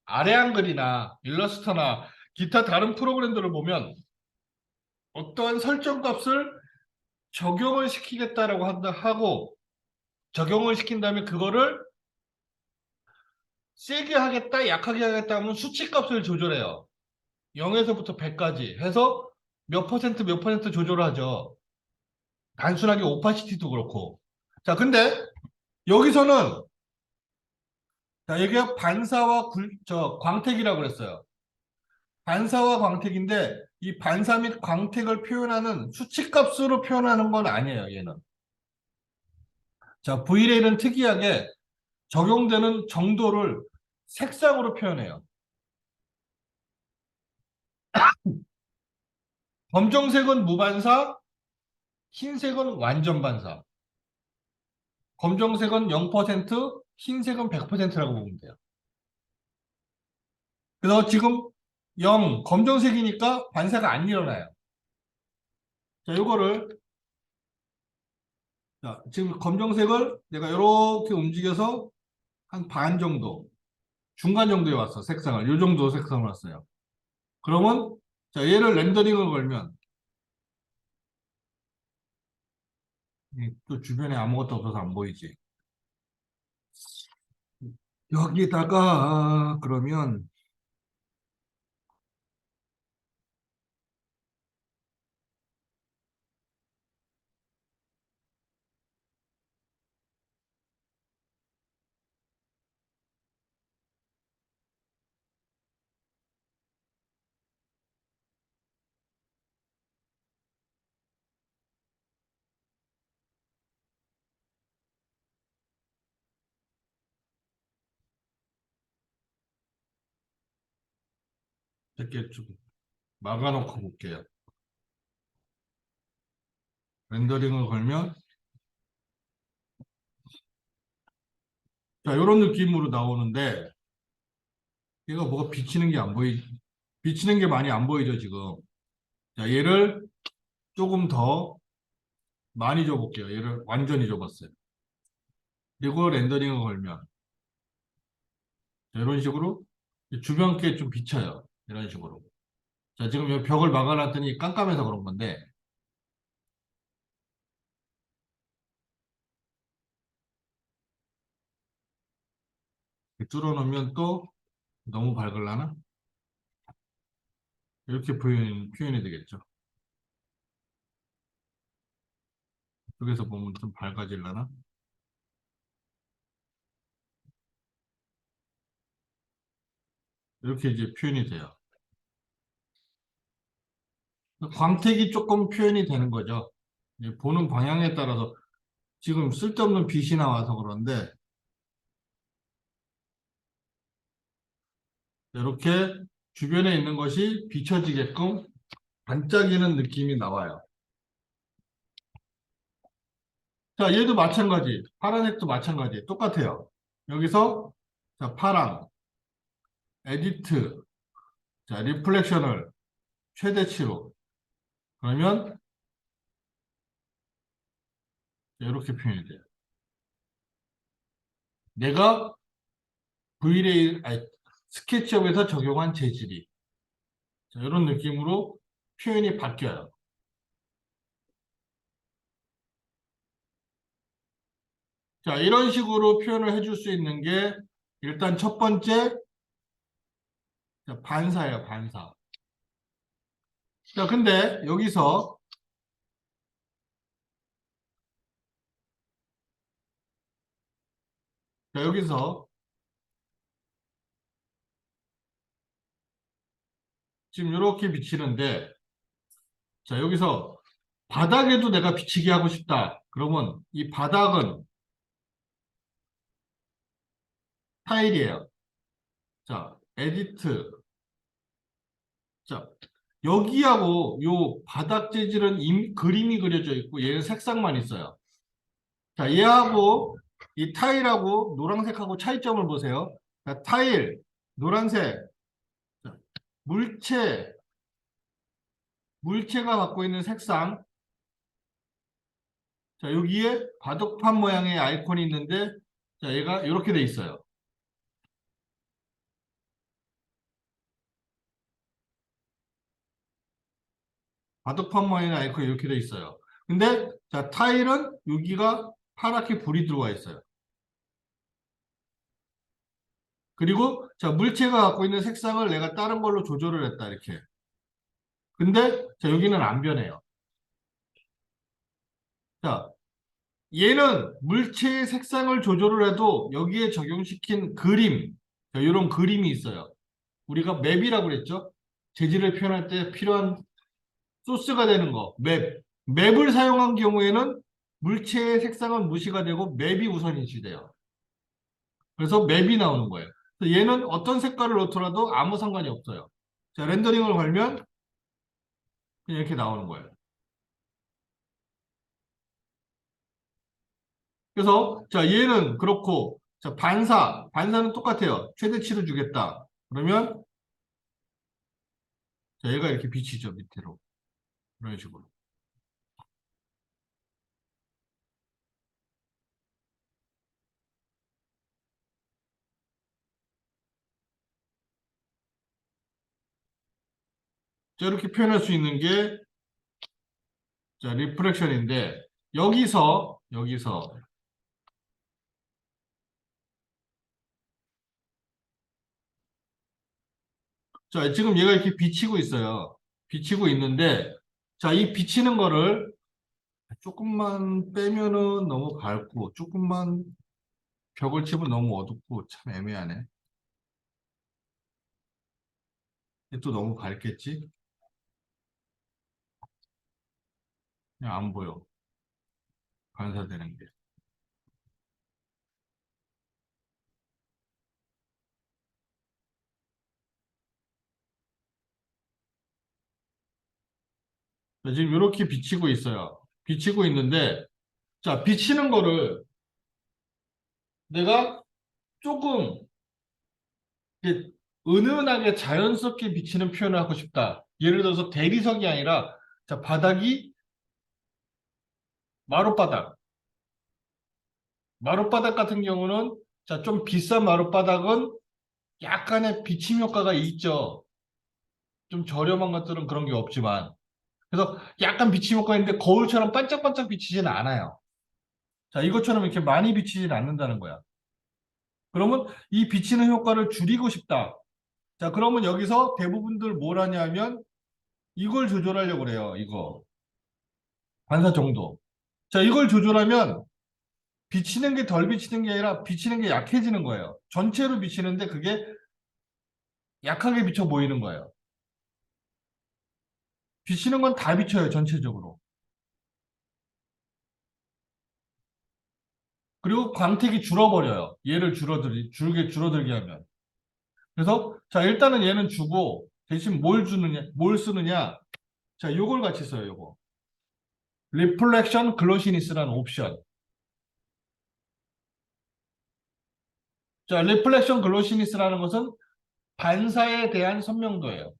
아래 한글이나 일러스트나 기타 다른 프로그램들을 보면 어떠한 설정 값을 적용을 시키겠다라고 하고 적용을 시킨 다음에 그거를 세게 하겠다, 약하게 하겠다 하면 수치 값을 조절해요. 0에서부터 100까지 해서 몇 퍼센트 몇 퍼센트 조절을 하죠. 단순하게 오파시티도 그렇고. 자, 근데 여기서는 자, 여기가 반사와 광택이라고 그랬어요. 반사와 광택인데 이 반사 및 광택을 표현하는 수치값으로 표현하는 건 아니에요, 얘는. 자, V레일은 특이하게 적용되는 정도를 색상으로 표현해요. 검정색은 무반사, 흰색은 완전 반사. 검정색은 0%, 흰색은 100%라고 보면 돼요. 그래서 지금 0, 검정색이니까 반사가 안 일어나요. 자, 요거를 자, 지금 검정색을 내가 이렇게 움직여서 한 반 정도, 중간 정도에 왔어, 색상을. 요 정도 색상을 왔어요. 그러면 자, 얘를 렌더링을 걸면 또 주변에 아무것도 없어서 안 보이지. 여기다가 그러면 이렇게 좀 막아놓고 볼게요. 렌더링을 걸면 자, 이런 느낌으로 나오는데 얘가 뭐가 비치는 게 안 비치는 게 많이 안 보이죠, 지금. 자, 얘를 조금 더 많이 줘볼게요. 얘를 완전히 줘봤어요. 그리고 렌더링을 걸면 자, 이런 식으로 주변 게 좀 비쳐요. 이런 식으로. 자, 지금 이 벽을 막아놨더니 깜깜해서 그런 건데 뚫어놓으면 또 너무 밝을라나? 이렇게 표현이 되겠죠. 여기서 보면 좀 밝아질라나? 이렇게 이제 표현이 돼요. 광택이 조금 표현이 되는 거죠. 보는 방향에 따라서 지금 쓸데없는 빛이 나와서 그런데 이렇게 주변에 있는 것이 비춰지게끔 반짝이는 느낌이 나와요. 자, 얘도 마찬가지. 파란색도 마찬가지. 똑같아요. 여기서 자, 파랑, 에디트, 자, 리플렉션을 최대치로 그러면 이렇게 표현이 돼요. 내가 스케치업에서 적용한 재질이 자, 이런 느낌으로 표현이 바뀌어요. 자, 이런 식으로 표현을 해줄 수 있는 게 일단 첫 번째 자, 반사예요, 반사. 자, 근데 여기서 지금 이렇게 비치는데 자, 여기서 바닥에도 내가 비치게 하고 싶다. 그러면 이 바닥은 타일이에요. 자, 에디트. 자, 여기하고 요 바닥 재질은 그림이 그려져 있고 얘는 색상만 있어요. 자, 얘하고 이 타일하고 노란색하고 차이점을 보세요. 자, 타일, 노란색, 자, 물체, 물체가 갖고 있는 색상. 자, 여기에 바둑판 모양의 아이콘이 있는데 자, 얘가 이렇게 돼 있어요. 바둑판만이나 아이콘 이렇게 돼 있어요. 근데 자 타일은 여기가 파랗게 불이 들어와 있어요. 그리고 자 물체가 갖고 있는 색상을 내가 다른 걸로 조절을 했다 이렇게. 근데 자 여기는 안 변해요. 자 얘는 물체의 색상을 조절을 해도 여기에 적용시킨 그림, 자, 이런 그림이 있어요. 우리가 맵이라고 그랬죠? 재질을 표현할 때 필요한 소스가 되는 거, 맵. 맵을 사용한 경우에는 물체의 색상은 무시가 되고 맵이 우선 인식돼요. 그래서 맵이 나오는 거예요. 그래서 얘는 어떤 색깔을 넣더라도 아무 상관이 없어요. 자, 렌더링을 걸면 그냥 이렇게 나오는 거예요. 그래서 자, 얘는 그렇고 자, 반사는 똑같아요. 최대치를 주겠다. 그러면 자, 얘가 이렇게 비치죠, 밑으로. 이런 식으로. 자, 이렇게 표현할 수 있는 게 자, 리프렉션인데 여기서 자, 지금 얘가 이렇게 비치고 있어요. 비치고 있는데 자, 이 비치는 거를 조금만 빼면은 너무 밝고 조금만 벽을 치면 너무 어둡고 참 애매하네. 또 너무 밝겠지? 그냥 안 보여. 반사되는 게. 자, 지금 이렇게 비치고 있어요. 비치고 있는데 자, 비치는 거를 내가 조금 이렇게 은은하게 자연스럽게 비치는 표현을 하고 싶다. 예를 들어서 대리석이 아니라 자, 바닥이 마룻바닥. 마룻바닥 같은 경우는 자, 좀 비싼 마룻바닥은 약간의 비침 효과가 있죠. 좀 저렴한 것들은 그런 게 없지만. 그래서 약간 비침 효과가 있는데 거울처럼 반짝반짝 비치지는 않아요. 자, 이것처럼 이렇게 많이 비치지는 않는다는 거야. 그러면 이 비치는 효과를 줄이고 싶다. 자, 그러면 여기서 대부분들 뭘 하냐면 이걸 조절하려고 그래요. 이거. 반사 정도. 자, 이걸 조절하면 비치는 게 덜 비치는 게 아니라 비치는 게 약해지는 거예요. 전체로 비치는데 그게 약하게 비쳐 보이는 거예요. 비치는 건 다 비쳐요, 전체적으로. 그리고 광택이 줄어버려요. 얘를 줄어들게 하면. 그래서 자, 일단은 얘는 주고 대신 뭘 쓰느냐? 자, 요걸 같이 써요, 요거. 리플렉션 글로시니스라는 옵션. 자, 리플렉션 글로시니스라는 것은 반사에 대한 선명도예요.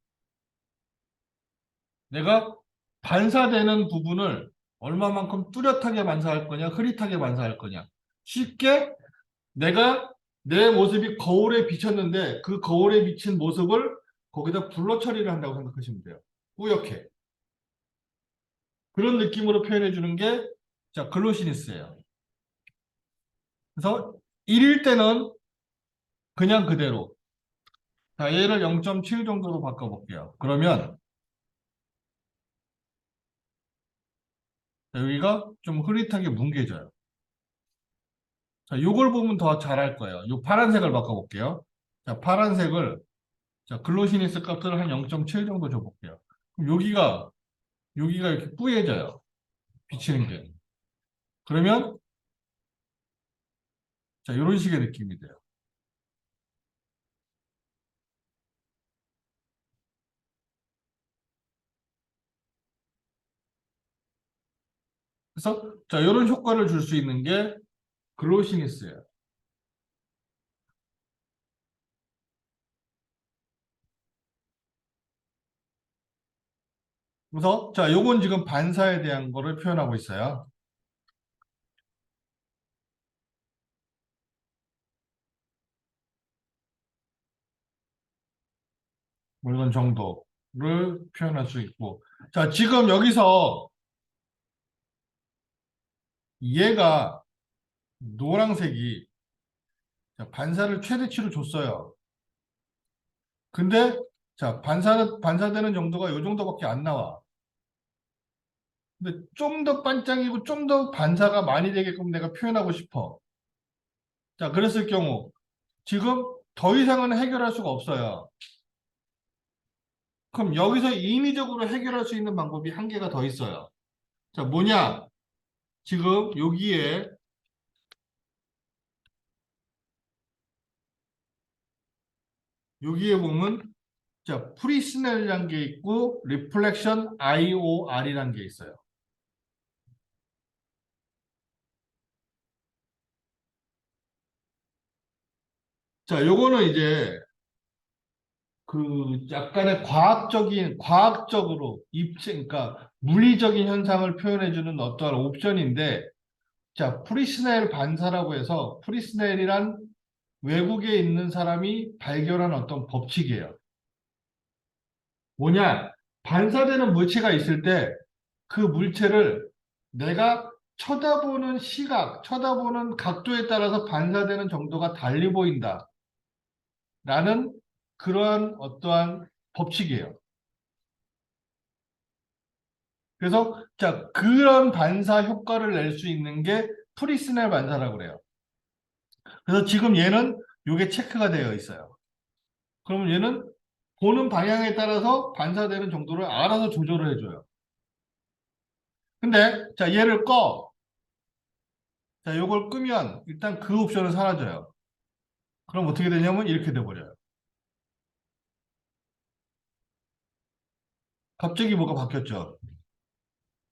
내가 반사되는 부분을 얼마만큼 뚜렷하게 반사할 거냐, 흐릿하게 반사할 거냐. 쉽게 내가 내 모습이 거울에 비쳤는데 그 거울에 비친 모습을 거기다 블러 처리를 한다고 생각하시면 돼요. 뿌옇게. 그런 느낌으로 표현해 주는 게 자, 글로시니스예요. 그래서 1일 때는 그냥 그대로. 자, 얘를 0.7 정도로 바꿔볼게요. 그러면 여기가 좀 흐릿하게 뭉개져요. 자, 요걸 보면 더 잘할 거예요. 요 파란색을 바꿔볼게요. 자, 파란색을 자, 글로시니스 값을 한 0.7 정도 줘볼게요. 그럼 여기가 이렇게 뿌얘져요. 비치는 게. 그러면 자, 이런 식의 느낌이 돼요. 그래서 자, 이런 효과를 줄 수 있는 게 글로시니스예요. 그래서 자, 요건 지금 반사에 대한 거를 표현하고 있어요. 물건 정도. 표현할 수 있고. 자, 지금 여기서 얘가 노란색이 자, 반사를 최대치로 줬어요. 근데 자, 반사되는 정도가 이 정도밖에 안 나와. 근데 좀 더 반짝이고 좀 더 반사가 많이 되게끔 내가 표현하고 싶어. 자, 그랬을 경우 지금 더 이상은 해결할 수가 없어요. 그럼 여기서 인위적으로 해결할 수 있는 방법이 한 개가 더 있어요. 자, 뭐냐? 지금 여기에 보면 자, 프리스넬이라는 게 있고 리플렉션 IOR이라는 게 있어요. 자, 요거는 이제 그 약간의 과학적으로 그러니까 물리적인 현상을 표현해주는 어떠한 옵션인데, 자, 프리스넬 반사라고 해서 프리스넬이란 외국에 있는 사람이 발견한 어떤 법칙이에요. 뭐냐? 반사되는 물체가 있을 때 그 물체를 내가 쳐다보는 시각, 쳐다보는 각도에 따라서 반사되는 정도가 달리 보인다. 라는 그러한 어떠한 법칙이에요. 그래서 자, 그런 반사 효과를 낼 수 있는 게 프리스넬 반사라고 그래요. 그래서 지금 얘는 이게 체크가 되어 있어요. 그러면 얘는 보는 방향에 따라서 반사되는 정도를 알아서 조절을 해줘요. 근데 자, 얘를 꺼. 자, 요걸 끄면 일단 그 옵션은 사라져요. 그럼 어떻게 되냐면 이렇게 돼버려요. 갑자기 뭐가 바뀌었죠.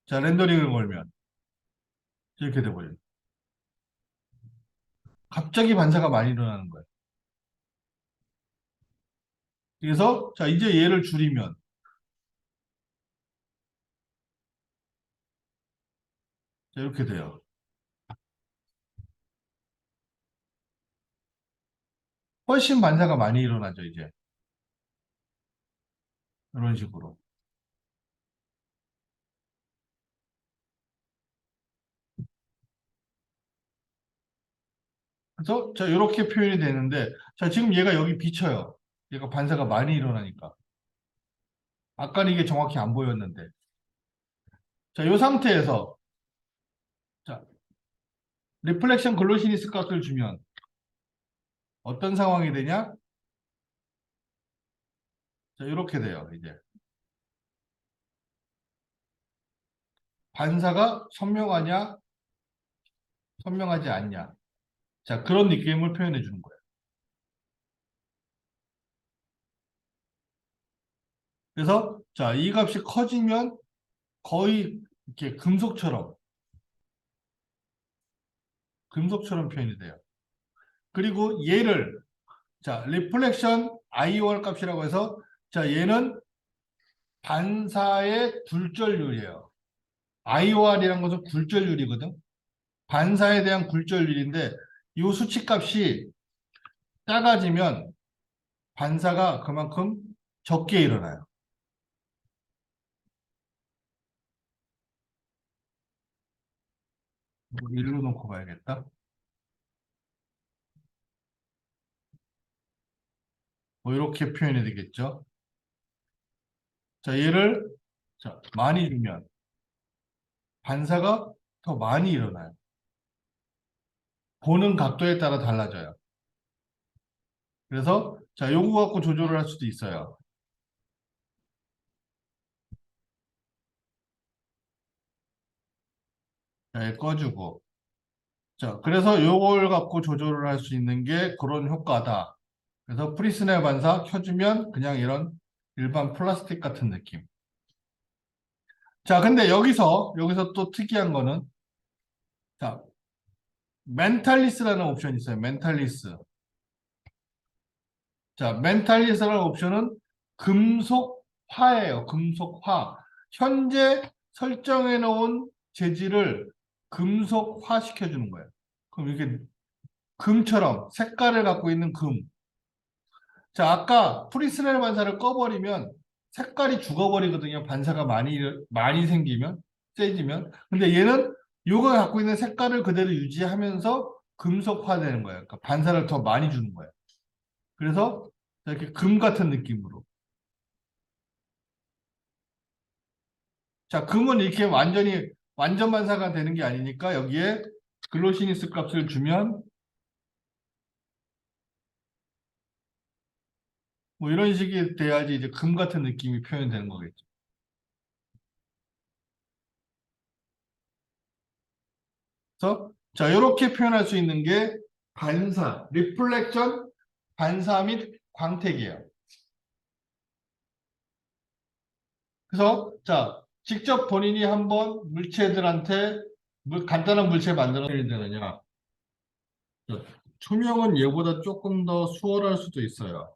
자, 렌더링을 걸면 이렇게 돼버려요. 갑자기 반사가 많이 일어나는 거예요. 그래서 자, 이제 얘를 줄이면 자, 이렇게 돼요. 훨씬 반사가 많이 일어나죠, 이제. 이런 식으로. 그래서 자, 이렇게 표현이 되는데 자, 지금 얘가 여기 비쳐요. 얘가 반사가 많이 일어나니까. 아까는 이게 정확히 안 보였는데. 자, 이 상태에서 자, 리플렉션 글로시니스 값을 주면 어떤 상황이 되냐? 자, 이렇게 돼요, 이제. 반사가 선명하냐, 선명하지 않냐. 자, 그런 느낌을 표현해 주는 거예요. 그래서 자, 이 값이 커지면 거의 이렇게 금속처럼 표현이 돼요. 그리고 얘를 자, 리플렉션 IOR 값이라고 해서 자, 얘는 반사의 굴절률이에요. IOR이라는 것은 굴절률이거든. 반사에 대한 굴절률인데 이 수치값이 작아지면 반사가 그만큼 적게 일어나요. 일로 놓고 봐야겠다. 뭐 이렇게 표현이 되겠죠. 자, 얘를 자, 많이 주면 반사가 더 많이 일어나요. 보는 각도에 따라 달라져요. 그래서 자, 요거 갖고 조절을 할 수도 있어요. 자, 얘 꺼주고. 자, 그래서 요걸 갖고 조절을 할 수 있는 게 그런 효과다. 그래서 프리스넬 반사 켜주면 그냥 이런 일반 플라스틱 같은 느낌. 자, 근데 여기서 또 특이한 거는 자, 멘탈리스라는 옵션이 있어요. 멘탈리스. 자, 멘탈리스라는 옵션은 금속화예요. 금속화. 현재 설정해 놓은 재질을 금속화 시켜주는 거예요. 그럼 이렇게 금처럼 색깔을 갖고 있는 금. 자, 아까 프리스넬 반사를 꺼버리면 색깔이 죽어버리거든요. 반사가 많이 생기면, 세지면. 근데 얘는 요거 갖고 있는 색깔을 그대로 유지하면서 금속화되는 거예요. 그러니까 반사를 더 많이 주는 거예요. 그래서 이렇게 금 같은 느낌으로. 자, 금은 이렇게 완전 반사가 되는 게 아니니까 여기에 글로시니스 값을 주면 뭐 이런 식이 돼야지 이제 금 같은 느낌이 표현되는 거겠죠. 그래서 자, 이렇게 표현할 수 있는 게 반사, 리플렉션, 반사 및 광택이에요. 그래서 자, 직접 본인이 한번 물체들한테 간단한 물체 만들어 야 되느냐. 자, 투명은 얘보다 조금 더 수월할 수도 있어요.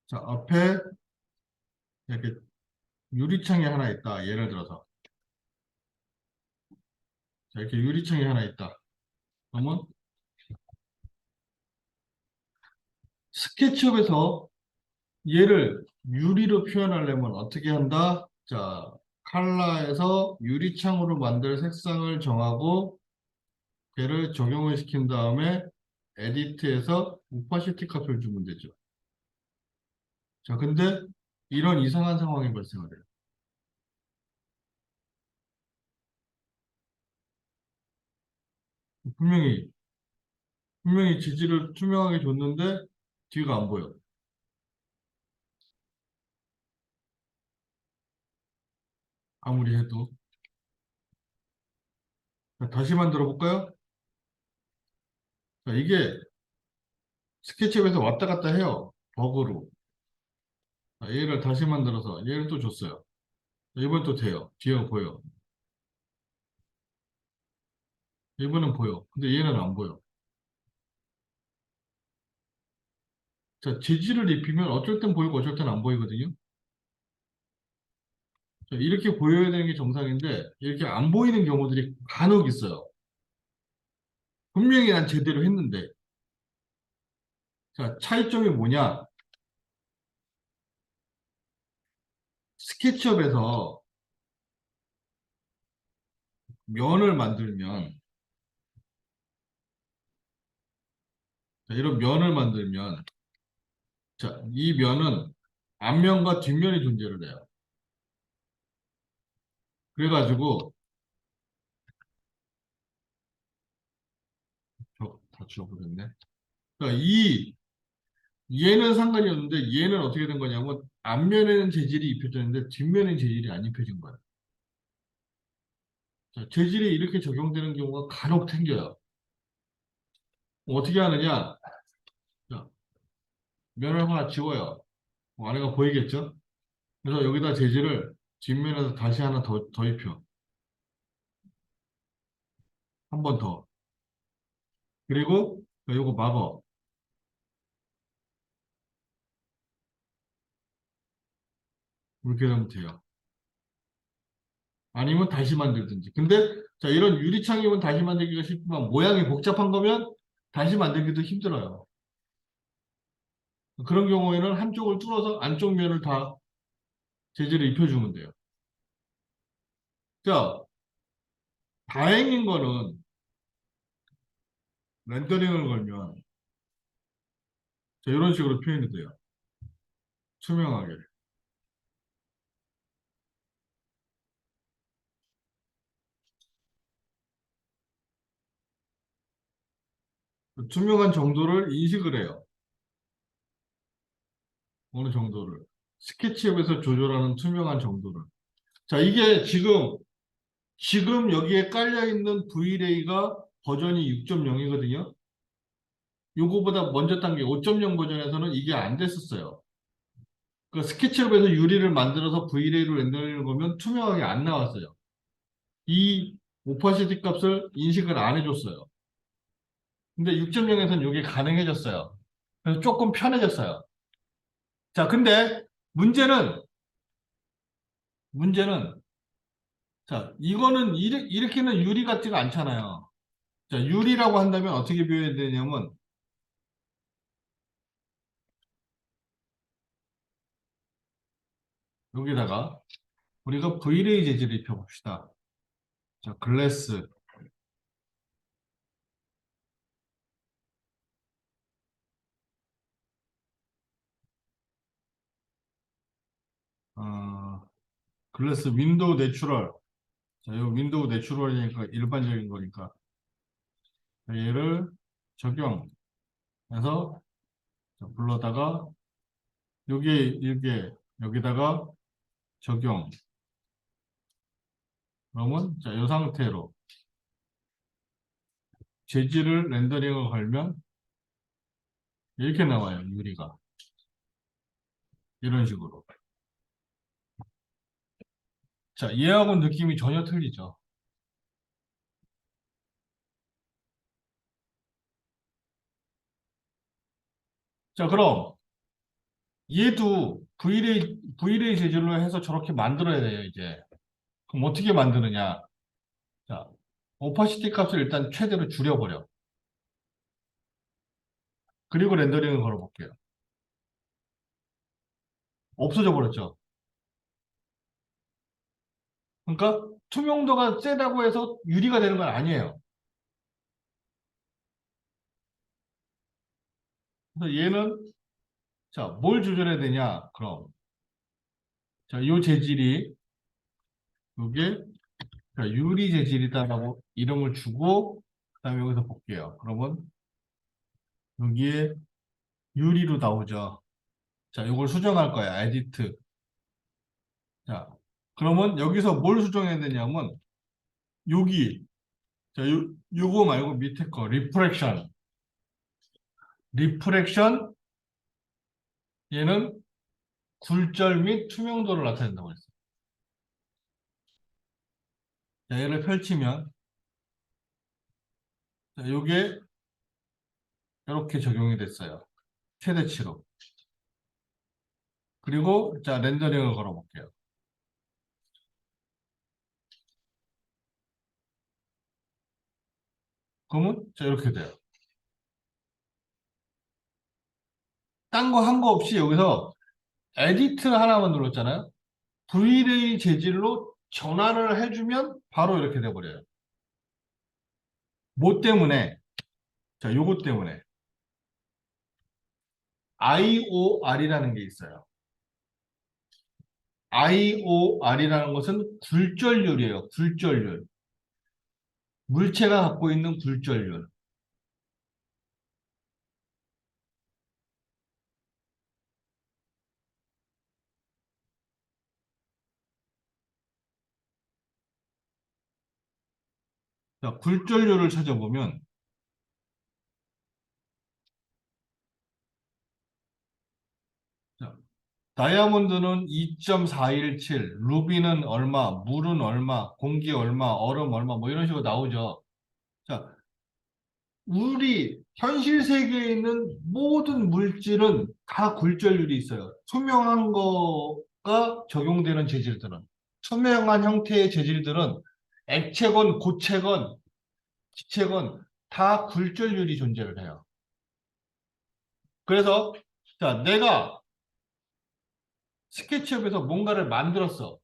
자, 앞에 이렇게 유리창이 하나 있다. 예를 들어서. 자, 이렇게 유리창이 하나 있다. 그러면 스케치업에서 얘를 유리로 표현하려면 어떻게 한다? 자, 칼라에서 유리창으로 만들 색상을 정하고 걔를 적용을 시킨 다음에 에디트에서 오파시티 값을 주면 되죠. 자, 근데 이런 이상한 상황이 발생을 해요. 분명히 지지를 투명하게 줬는데 뒤가 안 보여. 아무리 해도. 자, 다시 만들어 볼까요? 자, 이게 스케치업에서 왔다 갔다 해요. 버그로. 자, 얘를 다시 만들어서 얘를 또 줬어요. 이번 또 돼요. 뒤가 보여. 이번은 보여. 근데 얘는 안 보여. 자, 지지를 입히면 어쩔 땐 보이고 어쩔 땐 안 보이거든요. 자, 이렇게 보여야 되는 게 정상인데 이렇게 안 보이는 경우들이 간혹 있어요. 분명히 난 제대로 했는데. 자, 차이점이 뭐냐? 스케치업에서 면을 만들면, 자, 이런 면을 만들면, 자, 이 면은 앞면과 뒷면이 존재를 해요. 그래가지고, 다 지워버렸네. 그러니까 얘는 상관이 없는데 얘는 어떻게 된 거냐면 앞면에는 재질이 입혀졌는데 뒷면에는 재질이 안 입혀진 거예요. 자, 재질이 이렇게 적용되는 경우가 간혹 생겨요. 어떻게 하느냐? 자, 면을 하나 지워요. 안에가 보이겠죠? 그래서 여기다 재질을 뒷면에서 다시 하나 더 입혀. 한 번 더. 그리고 요거 막어. 이렇게 되면 돼요. 아니면 다시 만들든지. 근데 자, 이런 유리창이면 다시 만들기가 쉽지만 모양이 복잡한 거면 다시 만들기도 힘들어요. 그런 경우에는 한쪽을 뚫어서 안쪽 면을 다 재질을 입혀주면 돼요. 자, 다행인 거는 렌더링을 걸면 자, 이런 식으로 표현이 돼요. 투명하게. 투명한 정도를 인식을 해요. 어느 정도를. 스케치업에서 조절하는 투명한 정도를. 자, 이게 지금 여기에 깔려있는 Vlay가 버전이 6.0이거든요. 요거보다 먼저 단계 5.0 버전에서는 이게 안 됐었어요. 그 스케치업에서 유리를 만들어서 Vlay로 렌더링을 보면 투명하게 안 나왔어요. 이 오파시티 값을 인식을 안 해줬어요. 근데 6.0에서는 이게 가능해졌어요. 그래서 조금 편해졌어요. 자, 근데 문제는 자, 이거는 이렇게는 유리 같지가 않잖아요. 자, 유리라고 한다면 어떻게 표현되냐면 여기다가 우리가 V레이 재질을 입혀봅시다. 자, 글래스. 어, 글래스 윈도우 내추럴. 자, 이 윈도우 내추럴이니까 일반적인 거니까 얘를 적용해서 자, 불러다가 이게 여기다가 적용. 그러면 자, 이 상태로 재질을 렌더링을 걸면 이렇게 나와요. 유리가 이런 식으로. 자, 얘하고는 느낌이 전혀 틀리죠. 자, 그럼 얘도 V레이 재질로 해서 저렇게 만들어야 돼요, 이제. 그럼 어떻게 만드느냐? 자, 오파시티 값을 일단 최대로 줄여버려. 그리고 렌더링을 걸어볼게요. 없어져 버렸죠. 그러니까 투명도가 세다고 해서 유리가 되는 건 아니에요. 그래서 얘는 자, 뭘 조절해야 되냐? 그럼 자, 요 재질이 요게 자, 유리 재질이다라고 이름을 주고 그다음에 여기서 볼게요. 그러면 여기에 유리로 나오죠. 자, 이걸 수정할 거야. 에디트. 자, 그러면 여기서 뭘 수정해야 되냐면 여기 자, 요거 말고 밑에 거 리프렉션. 리프렉션 얘는 굴절 및 투명도를 나타낸다고 했어요. 자, 얘를 펼치면 자, 요게 이렇게 적용이 됐어요. 최대치로. 그리고 자, 렌더링을 걸어볼게요. 그러면 자, 이렇게 돼요. 딴 거 한 거 없이 여기서 에디트 하나만 눌렀잖아요. V레이 재질로 전환을 해주면 바로 이렇게 돼버려요. 뭐 때문에? 자, 요것 때문에. IOR이라는 게 있어요. IOR이라는 것은 굴절률이에요. 굴절률. 물체가 갖고 있는 굴절률. 자, 굴절률을 찾아보면 자, 다이아몬드는 2.417, 루비는 얼마, 물은 얼마, 공기 얼마, 얼음 얼마 뭐 이런 식으로 나오죠. 자, 우리 현실 세계에 있는 모든 물질은 다 굴절률이 있어요. 투명한 거가 적용되는 재질들은 투명한 형태의 재질들은 액체건 고체건 기체건 다 굴절률이 존재를 해요. 그래서 자, 내가 스케치업에서 뭔가를 만들었어.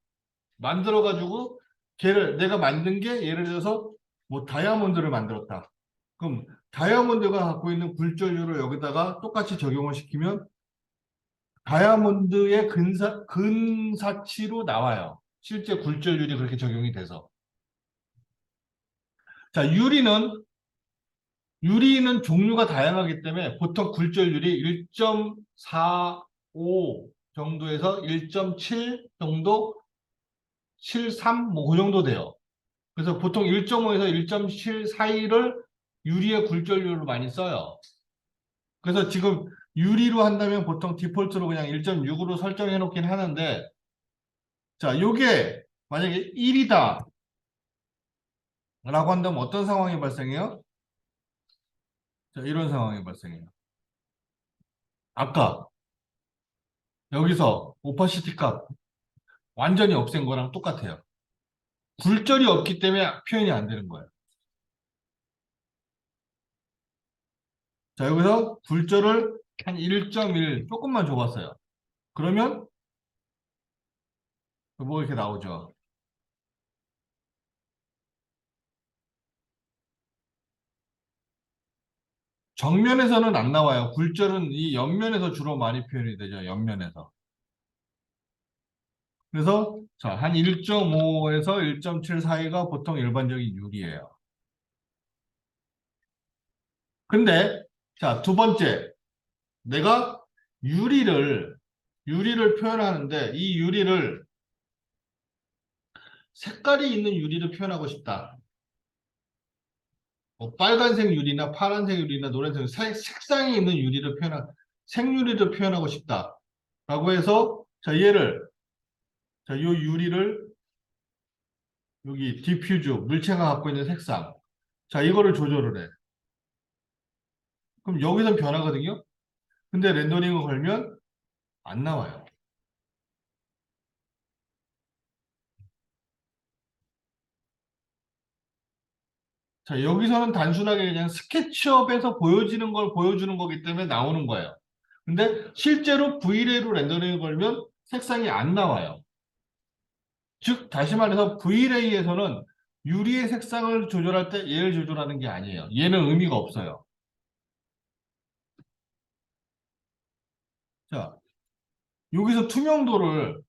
만들어가지고 걔를 내가 만든 게 예를 들어서 뭐 다이아몬드를 만들었다. 그럼 다이아몬드가 갖고 있는 굴절률을 여기다가 똑같이 적용을 시키면 다이아몬드의 근사치로 나와요. 실제 굴절률이 그렇게 적용이 돼서. 자, 유리는 종류가 다양하기 때문에 보통 굴절률이 1.45 정도에서 1.7 정도, 73, 뭐 그 정도 돼요. 그래서 보통 1.5에서 1.7 사이를 유리의 굴절률로 많이 써요. 그래서 지금 유리로 한다면 보통 디폴트로 그냥 1.6으로 설정해 놓긴 하는데, 자, 요게 만약에 1이다 라고 한다면 어떤 상황이 발생해요? 자, 이런 상황이 발생해요. 아까 여기서 오파시티 값 완전히 없앤 거랑 똑같아요. 굴절이 없기 때문에 표현이 안 되는 거예요. 자, 여기서 굴절을 한 1.1 조금만 줘봤어요. 그러면 뭐 이렇게 나오죠. 정면에서는 안 나와요. 굴절은 이 옆면에서 주로 많이 표현이 되죠. 옆면에서. 그래서 자, 한 1.5에서 1.7 사이가 보통 일반적인 유리예요. 근데 자, 두 번째. 내가 유리를 유리를 표현하는데 이 유리를 색깔이 있는 유리를 표현하고 싶다. 뭐 빨간색 유리나 파란색 유리나 노란색 색상이 있는 유리를 생유리를 표현하고 싶다. 라고 해서 자, 얘를 자, 요 유리를 여기 디퓨즈 물체가 갖고 있는 색상 자, 이거를 조절을 해. 그럼 여기선 변하거든요. 근데 렌더링을 걸면 안 나와요. 자, 여기서는 단순하게 그냥 스케치업에서 보여지는 걸 보여주는 거기 때문에 나오는 거예요. 근데 실제로 V레이로 렌더링을 걸면 색상이 안 나와요. 즉, 다시 말해서 V레이에서는 유리의 색상을 조절할 때 얘를 조절하는 게 아니에요. 얘는 의미가 없어요. 자, 여기서 투명도를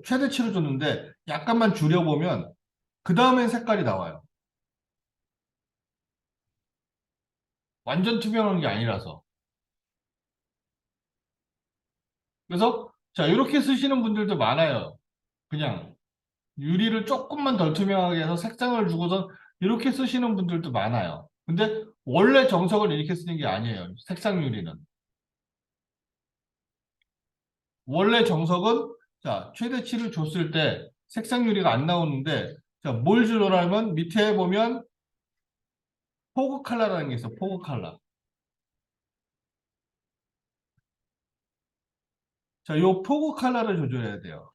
최대치로 줬는데 약간만 줄여보면 그 다음엔 색깔이 나와요. 완전 투명한 게 아니라서. 그래서 자, 이렇게 쓰시는 분들도 많아요. 그냥 유리를 조금만 덜 투명하게 해서 색상을 주고서 이렇게 쓰시는 분들도 많아요. 근데 원래 정석을 이렇게 쓰는 게 아니에요. 색상 유리는. 원래 정석은 자, 최대치를 줬을 때 색상 유리가 안 나오는데 자, 뭘 조절하면 밑에 보면 포그 컬러라는 게 있어. 포그 컬러. 자, 요 포그 컬러를 조절해야 돼요.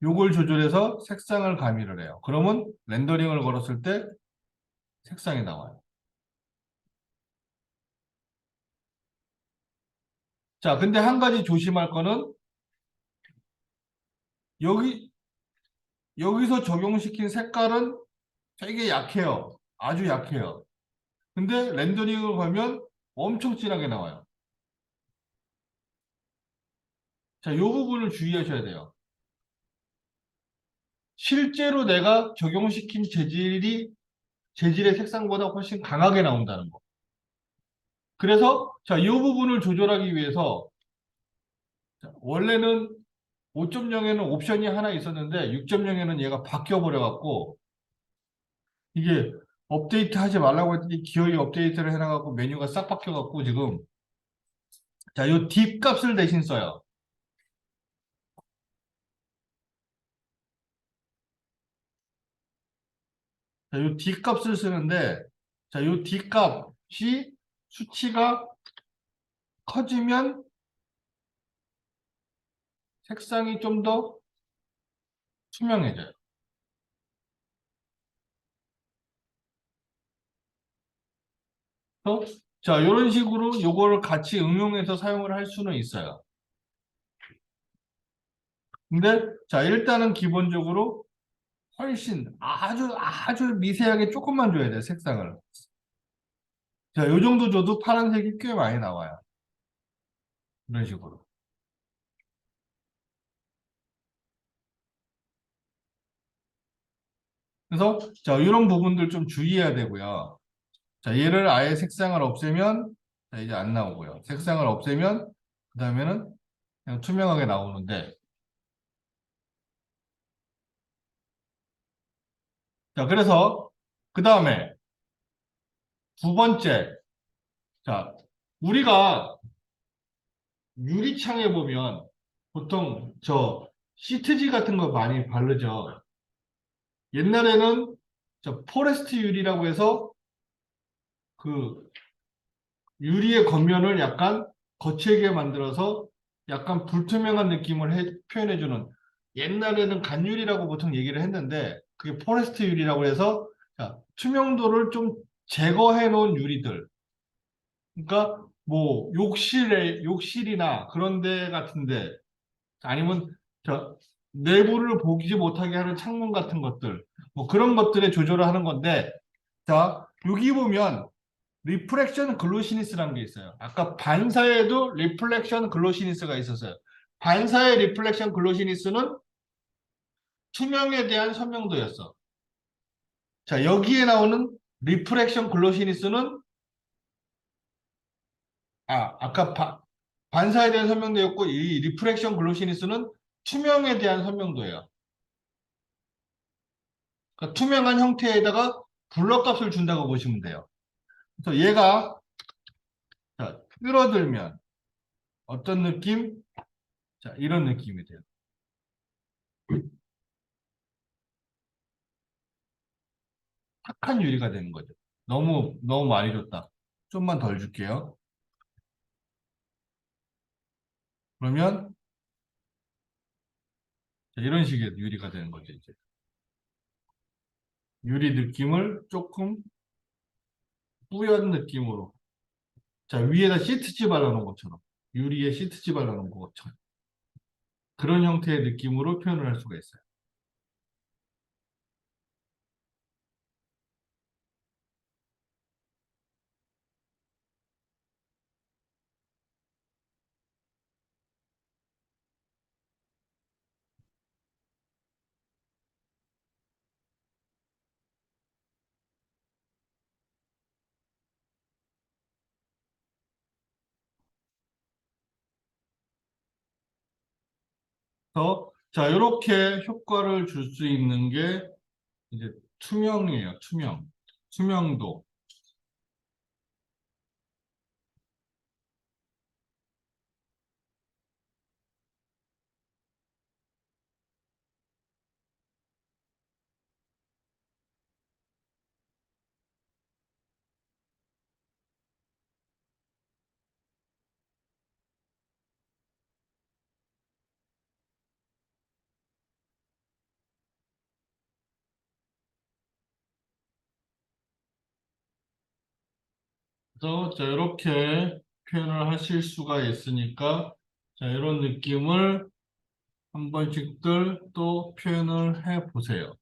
요걸 조절해서 색상을 가미를 해요. 그러면 렌더링을 걸었을 때 색상이 나와요. 자, 근데 한 가지 조심할 거는 여기 여기서 적용시킨 색깔은 되게 약해요. 아주 약해요. 근데 렌더링을 걸면 엄청 진하게 나와요. 자, 이 부분을 주의하셔야 돼요. 실제로 내가 적용시킨 재질의 색상보다 훨씬 강하게 나온다는 거. 그래서 자, 이 부분을 조절하기 위해서 자, 원래는 5.0에는 옵션이 하나 있었는데 6.0에는 얘가 바뀌어 버려 갖고 이게 업데이트 하지 말라고 했더니 기어이 업데이트를 해놔갖고 메뉴가 싹 바뀌어갖고 지금 자, 이 딥 값을 대신 써요. 자, 이 D 값을 쓰는데, 자, 이 D 값이 수치가 커지면 색상이 좀 더 투명해져요. 또, 자, 이런 식으로 요거를 같이 응용해서 사용을 할 수는 있어요. 근데, 자, 일단은 기본적으로 훨씬 아주 미세하게 조금만 줘야 돼요, 색상을. 자, 요 정도 줘도 파란색이 꽤 많이 나와요. 이런 식으로. 그래서, 자, 이런 부분들 좀 주의해야 되고요. 자, 얘를 아예 색상을 없애면 자, 이제 안 나오고요. 색상을 없애면 그 다음에는 그냥 투명하게 나오는데 자, 그래서 그 다음에 두 번째 자, 우리가 유리창에 보면 보통 저 시트지 같은 거 많이 바르죠. 옛날에는 저 포레스트 유리라고 해서 그 유리의 겉면을 약간 거칠게 만들어서 약간 불투명한 느낌을 표현해주는 옛날에는 간유리라고 보통 얘기를 했는데 그게 포레스트 유리라고 해서 자, 투명도를 좀 제거해 놓은 유리들. 그러니까 뭐 욕실이나 그런 데 같은데 아니면 저 내부를 보지 못하게 하는 창문 같은 것들 뭐 그런 것들에 조절을 하는 건데 자 여기 보면 리프렉션 글로시니스라는 게 있어요. 아까 반사에도 리플렉션 글로시니스가 있었어요. 반사의 리플렉션 글로시니스는 투명에 대한 선명도였어. 자 여기에 나오는 리프렉션 글로시니스는 아까 반사에 대한 선명도였고 이 리프렉션 글로시니스는 투명에 대한 선명도예요. 그러니까 투명한 형태에다가 블러 값을 준다고 보시면 돼요. 그래서 얘가 자, 줄어들면 어떤 느낌? 자, 이런 느낌이 돼요. 탁한 유리가 되는 거죠. 너무 많이 줬다. 좀만 덜 줄게요. 그러면 자, 이런 식의 유리가 되는 거죠, 이제. 유리 느낌을 조금 뿌연 느낌으로. 자, 위에다 시트지 발라놓은 것처럼. 유리에 시트지 발라놓은 것처럼. 그런 형태의 느낌으로 표현을 할 수가 있어요. 그래서 자, 이렇게 효과를 줄 수 있는 게 이제 투명이에요. 투명도. 그래서 자, 이렇게 표현을 하실 수가 있으니까 자, 이런 느낌을 한 번씩들 또 표현을 해 보세요.